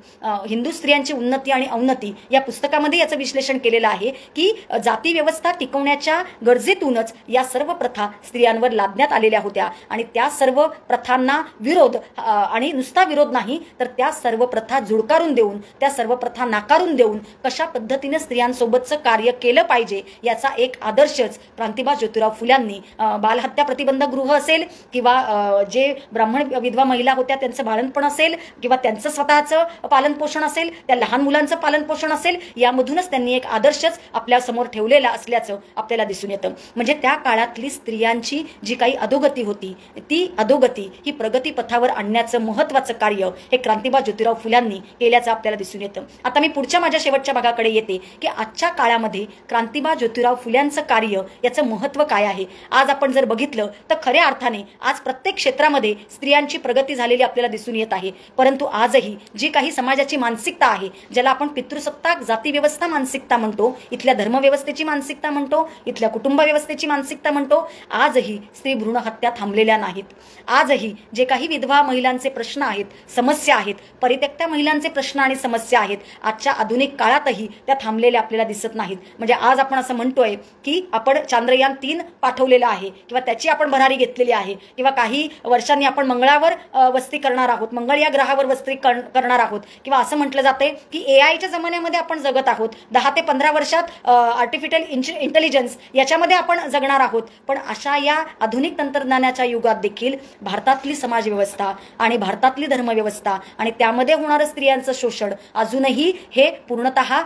हिंदू स्त्रियांची उन्नती आणि अवनती या पुस्तकामध्ये याचं विश्लेषण केलेलं आहे की जाती व्यवस्था टिकवण्याच्या गरजेतूनच या सर्व प्रथा स्त्रियांवर लादण्यात आलेल्या होत्या आणि त्या सर्व प्रथांना विरोध आणि नुसता विरोध नाही तर त्या सर्व प्रथा झुडकारून देऊन, त्या सर्व प्रथा नाकारून देऊन कशा पद्धतीने स्त्रियांसोबतचं कार्य केलं पाहिजे याचा एक आदर्शच क्रांतिबा ज्योतिराव फुल्यांनी बालहत्या प्रतिबंधक गृह असेल किंवा जे ब्राह्मण विधवा महिला होत्या त्यांचं बाळंतपण असेल किंवा त्यांचं स्वतःचं पालनपोषण असेल, त्या लहान मुलांचं पालनपोषण असेल, यामधूनच त्यांनी एक आदर्शच आपल्या समोर ठेवलेला असल्याचं आपल्याला दिसून येतं. म्हणजे त्या काळातली स्त्रियांची जी काही अधोगती होती ती अधोगती ही प्रगती पथावर आणण्याचं महत्त्वाचं कार्य हे क्रांतिबा ज्योतिराव फुल्यांनी केल्याचं आपल्याला दिसून येतं. आता मी पुढच्या माझ्या शेवटच्या भागाकडे येते की आजच्या काळामध्ये क्रांतिबा ज्योतिराव फुल्यांचं कार्य याचं महत्त्व काय आहे. आज आपण जर बघितलं तर खऱ्या अर्थाने आज प्रत्येक क्षेत्रामध्ये स्त्रियांची प्रगती झालेली आपल्याला दिसून येत आहे. परंतु आजही जी काही समाजाची मानसिकता आहे, ज्याला आपण पितृसत्ताक जातीव्यवस्था मानसिकता म्हणतो, इथल्या धर्मव्यवस्थेची मानसिकता म्हणतो, इथल्या कुटुंब व्यवस्थेची मानसिकता म्हणतो, आजही स्त्री भ्रूण हत्या थांबलेल्या नाहीत. आजही जे काही विधवा महिलांचे प्रश्न आहेत, समस्या आहेत, परित्यक्त्या महिलांचे प्रश्न आणि समस्या आहेत, आजच्या आधुनिक काळातही त्या थांबलेल्या आपल्याला दिसत नाहीत. म्हणजे आज आपण असं म्हणतोय की आपण चांद्रयान 3 पाठवलेलं आहे किंवा त्याची आपण भरारी घेतलेली आहे किंवा काही वर्षांनी आपण मंगळावर वस्ती करणार आहोत, मंगळ या ग्रहावर वस्ती करणार आहोत किंवा असं म्हटलं जाते की AI च्या जमान्यामध्ये आपण जगत आहोत, 10 ते 15 वर्षात आर्टिफिशियल इंटेलिजन्स याच्यामध्ये आपण जगणार आहोत. पण अशा या आधुनिक तंत्रज्ञानाच्या युगात देखील भारतातली समाजव्यवस्था आणि भारतातली धर्मव्यवस्था आणि त्यामध्ये होणारं स्त्रियांचं शोषण अजूनही हे पूर्णतः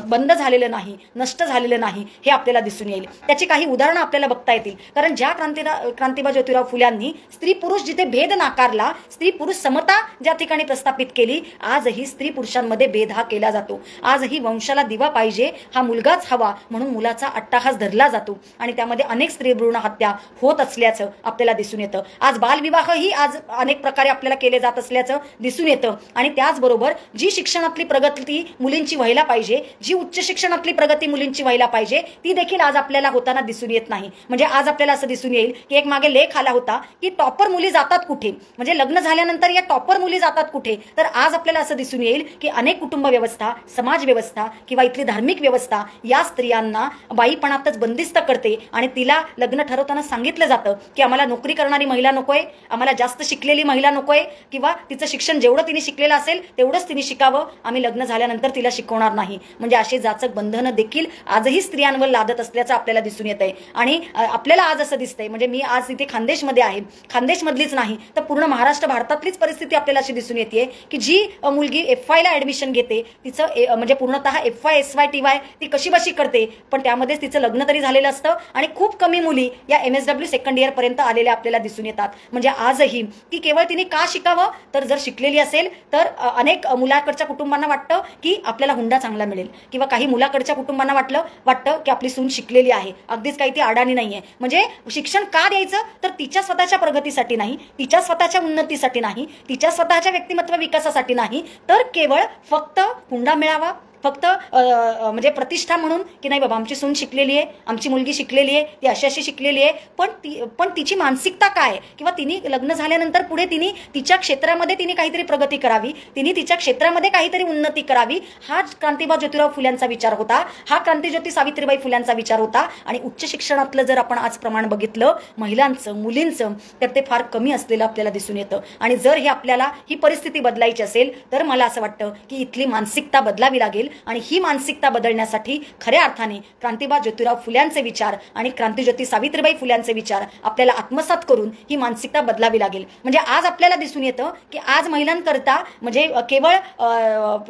बंद झालेलं नाही, नष्ट झालेलं नाही हे आपल्याला दिसून येईल. त्याची काही उदाहरणं आपल्याला बघता येतील. कारण ज्या क्रांतिबा ज्योतिराव फुल्यांनी स्त्री पुरुष जिथे भेद नाकारला, स्त्री पुरुष समता ज्या ठिकाणी प्रस्थापित केली, आजही स्त्री पुरुषांमध्ये भेद हा केला जातो. आजही वंशाला दिवा पाहिजे, हा मुलगाच हवा म्हणून मुलाचा अट्टाहास धरला जातो आणि त्यामध्ये अनेक स्त्री भ्रूण हत्या होत असल्याचं आपल्याला दिसून येतं. आज बालविवाहही आज अनेक प्रकारे आपल्याला केले जात असल्याचं दिसून येतं. आणि त्याचबरोबर जी शिक्षणातली प्रगती मुलींची व्हायला पाहिजे, जी उच्च शिक्षणातली प्रगती मुलींची व्हायला पाहिजे, ती देखील आज आपल्याला होताना दिसून येत नाही. म्हणजे आज आपल्याला असं दिसून येईल की एक मागे लेख आला होता की टॉपर मुली जातात कुठे, म्हणजे लग्न झाल्यानंतर या टॉपर मुली जातात कुठे. तर आज आपल्याला असं दिसून येईल की अनेक कुटुंब व्यवस्था, समाज व्यवस्था किंवा इथली धार्मिक व्यवस्था या स्त्रियांना बाईपणातच बंदिस्त करते आणि तिला लग्न ठरवताना सांगितलं जातं की आम्हाला नोकरी करणारी महिला नकोय, आम्हाला जास्त शिकलेली महिला नकोय किंवा तिचं शिक्षण जेवढं तिने शिकलेलं असेल तेवढंच तिने शिकावं, आम्ही लग्न झाल्यानंतर तिला शिकवणार नाही. म्हणजे अशी जाचक बंधनं देखील आजही स्त्रियांवर लादत असल्याचं आपल्याला दिसून येत आहे. आणि आपल्याला आज असं दिसतंय, म्हणजे मी आज इथे खानदेशमध्ये आहे, खानदेशमधलीच नाही तर पूर्ण महाराष्ट्र भारतातलीच परिस्थिती आपल्याला अशी दिसून येते की जी मुलगी FY ला ऍडमिशन घेते, तिचं म्हणजे पूर्णतः FY SY TY ती कशी बशी करते, पण त्यामध्येच तिचं लग्न तरी झालेलं असतं आणि खूप कमी मुली या MSW सेकंड इयर पर्यंत आलेल्या आपल्याला दिसून येतात. म्हणजे आजही की केवळ तिने का शिकावं, तर जर शिकलेली असेल तर अनेक मुलाकडच्या कुटुंबांना वाटतं की आपल्याला हुंडा चांगला मिळेल किंवा काही मुलाकडच्या कुटुंबांना वाटतं की आपली सून शिकलेली आहे, अगदीच काही ती अडाणी नाहीये. म्हणजे शिक्षण का द्यायचं, तर तिच्या स्वतःच्या प्रगतीसाठी नाही, तिच्या स्वतःच्या उन्नतीसाठी नाही, तिच्या स्वतःच्या व्यक्तिमत्व विकासासाठी नाही, तर केवळ फक्त हुंडा मिळावा, फक्त म्हणजे प्रतिष्ठा म्हणून की नाही बाबा आमची सून शिकलेली आहे, आमची मुलगी शिकलेली आहे, ती अशी शिकलेली आहे. पण तिची मानसिकता काय, किंवा तिने लग्न झाल्यानंतर पुढे तिने तिच्या क्षेत्रामध्ये तिने काहीतरी प्रगती करावी, तिने तिच्या क्षेत्रामध्ये काहीतरी उन्नती करावी, हा क्रांतिबा ज्योतिराव फुल्यांचा विचार होता, हा क्रांतिज्योती सावित्रीबाई फुल्यांचा विचार होता. आणि उच्च शिक्षणातलं जर आपण आज प्रमाण बघितलं महिलांचं, मुलींचं, तर ते फार कमी असलेलं आपल्याला दिसून येतं. आणि जर हे आपल्याला ही परिस्थिती बदलायची असेल तर मला असं वाटतं की इथली मानसिकता बदलावी लागेल. आणि ही मानसिकता बदलण्यासाठी खऱ्या अर्थाने क्रांतिबा ज्योतिराव फुल्यांचे विचार आणि क्रांतिज्योती सावित्रीबाई फुल्यांचे विचार आपल्याला आत्मसात करून ही मानसिकता बदलावी लागेल. म्हणजे आज आपल्याला दिसून येतं की आज महिलांकरता म्हणजे केवळ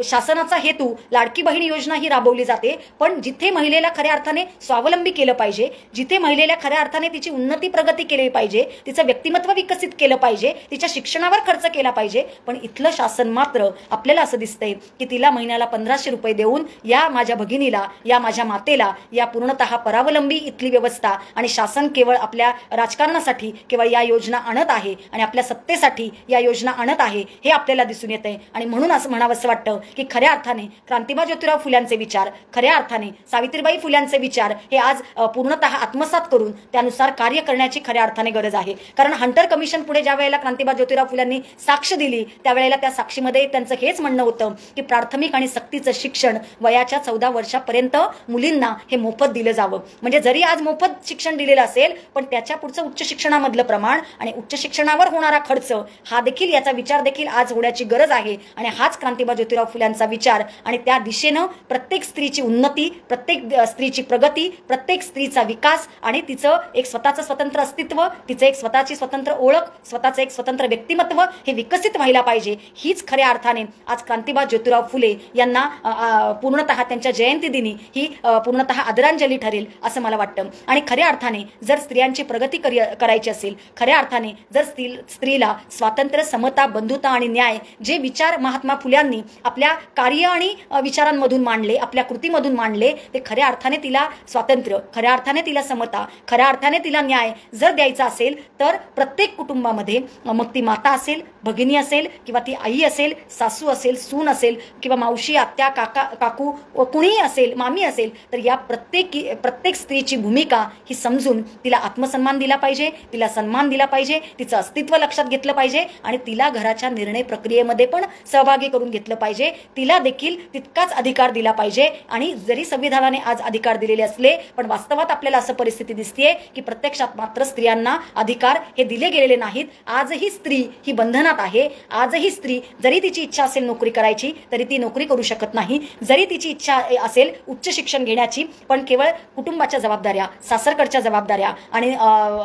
शासनाचा हेतू लाडकी बहीण योजना ही राबवली जाते, पण जिथे महिलेला खऱ्या अर्थाने स्वावलंबी केलं पाहिजे, जिथे महिलेला खऱ्या अर्थाने तिची उन्नती प्रगती केली पाहिजे, तिचं व्यक्तिमत्व विकसित केलं पाहिजे, तिच्या शिक्षणावर खर्च केला पाहिजे, पण इथलं शासन मात्र आपल्याला असं दिसतंय की तिला महिन्याला 1500 रुपये देऊन या माझ्या भगिनीला, या माझ्या मातेला, या पूर्णतः परावलंबी इथली व्यवस्था आणि शासन केवळ आपल्या राजकारणासाठी केवळ या योजना आणत आहे आणि आपल्या सत्तेसाठी या योजना आणत आहे हे आपल्याला दिसून येतंय. आणि म्हणून असं म्हणावंसं वाटतं की खऱ्या अर्थाने क्रांतिबा ज्योतिराव फुल्यांचे विचार, खऱ्या अर्थाने सावित्रीबाई फुल्यांचे विचार हे आज पूर्णतः आत्मसात करून त्यानुसार कार्य करण्याची खऱ्या अर्थाने गरज आहे. कारण हंटर कमिशन पुढे ज्या वेळेला क्रांतिबा ज्योतिराव फुल्यांनी साक्ष दिली त्यावेळेला त्या साक्षीमध्ये त्यांचं हेच म्हणणं होतं की प्राथमिक आणि सक्तीचं शिक्षण वयाच्या 14 वर्षापर्यंत मुलींना हे मोफत दिलं जावं. म्हणजे जरी आज मोफत शिक्षण दिलेलं असेल पण त्याच्या पुढचं उच्च शिक्षणामधलं प्रमाण आणि उच्च शिक्षणावर होणारा खर्च हा देखील, याचा विचार देखील आज होण्याची गरज आहे. आणि हाच क्रांतिबा ज्योतिराव फुल्यांचा विचार आणि त्या दिशेनं प्रत्येक स्त्रीची उन्नती, प्रत्येक स्त्रीची प्रगती, प्रत्येक स्त्रीचा विकास आणि तिचं एक स्वतःचं स्वतंत्र अस्तित्व, तिचं एक स्वतःची स्वतंत्र ओळख, स्वतःचं एक स्वतंत्र व्यक्तिमत्व हे विकसित व्हायला पाहिजे. हीच खऱ्या अर्थाने आज क्रांतिबा ज्योतिराव फुले यांना पूर्णतः त्यांच्या जयंती दिनी ही पूर्णतः आदरांजली ठरेल असं मला वाटतं. आणि खऱ्या अर्थाने जर स्त्रियांची प्रगती करायची असेल, खऱ्या अर्थाने जर स्त्रीला स्वातंत्र्य, समता, बंधुता आणि न्याय जे विचार महात्मा फुल्यांनी आपल्या कार्य आणि विचारांमधून मांडले, आपल्या कृतीमधून मांडले, ते खऱ्या अर्थाने तिला स्वातंत्र्य, खऱ्या अर्थाने तिला समता, खऱ्या अर्थाने तिला न्याय जर द्यायचा असेल तर प्रत्येक कुटुंबामध्ये, मग ती माता असेल, भगिनी असेल किंवा ती आई असेल, सासू असेल, सून असेल किंवा मावशी, आत्या, काकू कुणीही असेल, मामी असेल, तर या प्रत्येक स्त्रीची भूमिका ही समजून तिला आत्मसन्मान दिला पाहिजे, तिला सन्मान दिला पाहिजे, तिचं अस्तित्व लक्षात घेतलं पाहिजे आणि तिला घराच्या निर्णय प्रक्रियेमध्ये पण सहभागी करून घेतलं पाहिजे. तिला देखील तितकाच अधिकार दिला पाहिजे. आणि जरी संविधानाने आज अधिकार दिलेले असले पण वास्तवात आपल्याला असं परिस्थिती दिसतेय की प्रत्यक्षात मात्र स्त्रियांना अधिकार हे दिले गेलेले नाहीत. आजही स्त्री ही बंधनात आहे. आजही स्त्री जरी तिची इच्छा असेल नोकरी करायची तरी ती नोकरी करू शकत नाही. जरी तिची इच्छा असेल उच्च शिक्षण घेण्याची, पण केवळ कुटुंबाच्या जबाबदाऱ्या, सासरकडच्या जबाबदाऱ्या आणि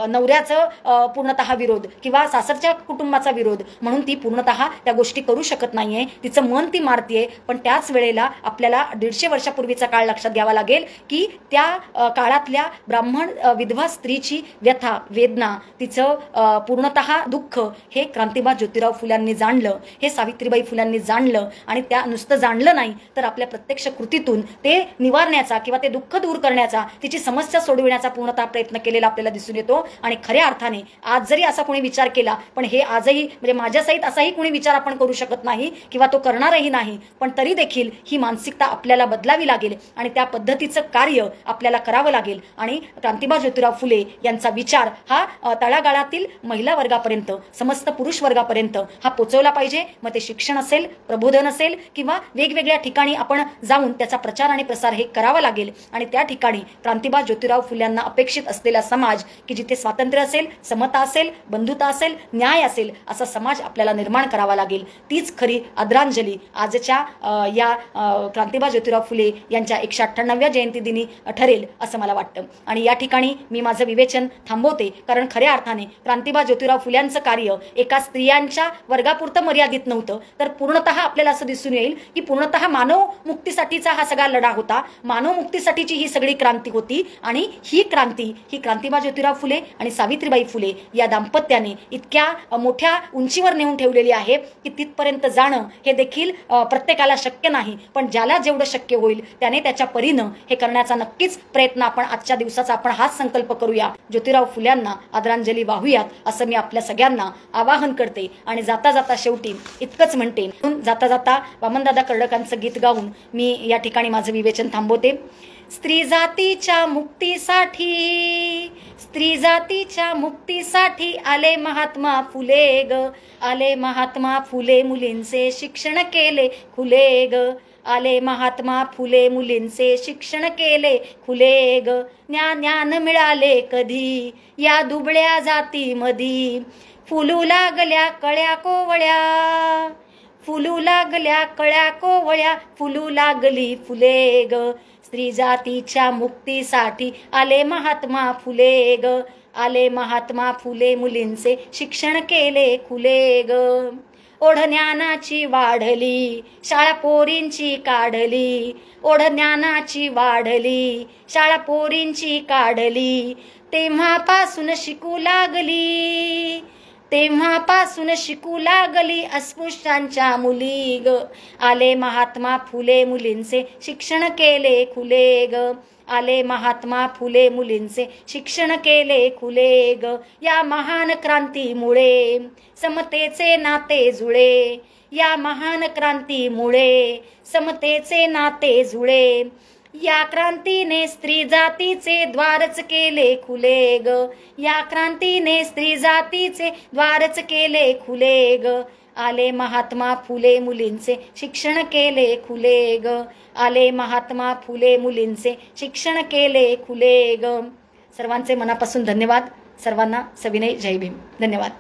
नवऱ्याचं पूर्णतः विरोध किंवा सासरच्या कुटुंबाचा विरोध म्हणून ती पूर्णतः त्या गोष्टी करू शकत नाहीये. तिचं मन ती मारतीये. पण त्याच वेळेला आपल्याला 150 वर्षापूर्वीचा काळ लक्षात घ्यावा लागेल की त्या काळातल्या ब्राह्मण विधवा स्त्रीची व्यथा, वेदना, तिचं पूर्णतः दुःख हे क्रांतिबा ज्योतिराव फुल्यांनी जाणलं, हे सावित्रीबाई फुल्यांनी जाणलं. आणि त्या नुसतं जाणलं नाही तर आपल्या प्रत्यक्ष कृतीतून ते निवारण्याचा किंवा ते दुःख दूर करण्याचा, तिची समस्या सोडविण्याचा पूर्णतः प्रयत्न केलेला आपल्याला दिसून येतो. आणि खऱ्या अर्थाने आज जरी असा कोणी विचार केला, पण हे आजही म्हणजे माझ्यासहित असाही कोणी विचार आपण करू शकत नाही किंवा तो करणारही नाही, पण तरी देखील ही मानसिकता आपल्याला बदलावी लागेल आणि त्या पद्धतीचं कार्य आपल्याला करावं लागेल. आणि क्रांतिबा ज्योतिराव फुले यांचा विचार हा तळागाळातील महिला वर्गापर्यंत, समस्त पुरुष वर्गापर्यंत हा पोचवला पाहिजे. मग ते शिक्षण असेल, प्रबोधन असेल किंवा वेगवेगळ्या ठिकाणी आपण जाऊन त्याचा प्रचार आणि प्रसार हे करावा लागेल. आणि त्या ठिकाणी क्रांतिबा ज्योतिराव फुल्यांना अपेक्षित असलेला समाज की जिथे स्वातंत्र्य असेल, समता असेल, बंधुता असेल, न्याय असेल असा समाज आपल्याला निर्माण करावा लागेल. तीच खरी आदरांजली आजच्या या क्रांतिबा ज्योतिराव फुले यांच्या 198व्या जयंतीदिनी ठरेल असं मला वाटतं. आणि या ठिकाणी मी माझं विवेचन थांबवते, कारण खऱ्या अर्थाने क्रांतिबा ज्योतिराव फुल्यांचं कार्य एका स्त्रियांच्या वर्गापुरतं मर्यादित नव्हतं, तर पूर्णतः आपल्याला असं दिसून येईल की पूर्णतः मानव मुक्तीसाठीचा हा सगळा लढा होता. मानव मुक्तीसाठीची ही सगळी क्रांती होती. आणि ही क्रांती ही क्रांतिबा ज्योतिराव फुले आणि सावित्रीबाई फुले या दाम्पत्याने इतक्या मोठ्या उंचीवर नेऊन ठेवलेली आहे की तिथपर्यंत जाणं हे देखील प्रत्येकाला शक्य नाही. पण ज्याला जेवढं शक्य होईल त्याने त्याच्या परीनं हे करण्याचा नक्कीच प्रयत्न आपण आजच्या दिवसाचा आपण हाच संकल्प करूया. ज्योतिराव फुल्यांना आदरांजली वाहूयात असं मी आपल्या सगळ्यांना आवाहन करते. आणि जाता जाता शेवटी इतकंच म्हणते, जाता जाता वामनदादा कर्डकांचं गीत गाऊन मी या ठिकाणी माझं विवेचन थांबवते. स्त्री जातीच्या मुक्तीसाठी, स्त्री जातीच्या मुक्तीसाठी आले महात्मा फुले ग, आले महात्मा फुले, मुलींचे शिक्षण केले खुले ग, आले महात्मा फुले, मुलींचे शिक्षण केले खुले ग. ज्ञान मिळाले कधी या दुबळ्या जातीमधी, फुलू लागल्या कळ्या कोवळ्या, फुलू लागल्या कळ्या कोवळ्या, फुलू लागली फुले ग. स्त्री जातीच्या मुक्तीसाठी आले महात्मा फुले ग, आले महात्मा फुले, मुलींचे शिक्षण केले खुले ग. ओढ ज्ञानाची वाढली, शाळा पोरींची काढली, ओढ ज्ञानाची वाढली, शाळा पोरींची काढली, तेव्हापासून शिकू लागली, तेव्हापासून शिकू लागली अस्पृश्यांच्या मुली ग. आले महात्मा फुले, मुलींचे शिक्षण केले खुले ग, आले महात्मा फुले, मुलींचे शिक्षण केले खुले ग. या महान क्रांतीमुळे समतेचे नाते जुळे, या महान क्रांतीमुळे समतेचे नाते जुळे, या क्रांतीने स्त्री जातीचे द्वारच केले खुले ग, या क्रांतीने स्त्री जातीचे द्वारच केले खुले ग. आले महात्मा फुले, मुलींचे शिक्षण केले खुले ग, आले महात्मा फुले, मुलींचे शिक्षण केले खुले ग. सर्वांचे मनापासून धन्यवाद. सर्वांना सविनय जय भीम. धन्यवाद.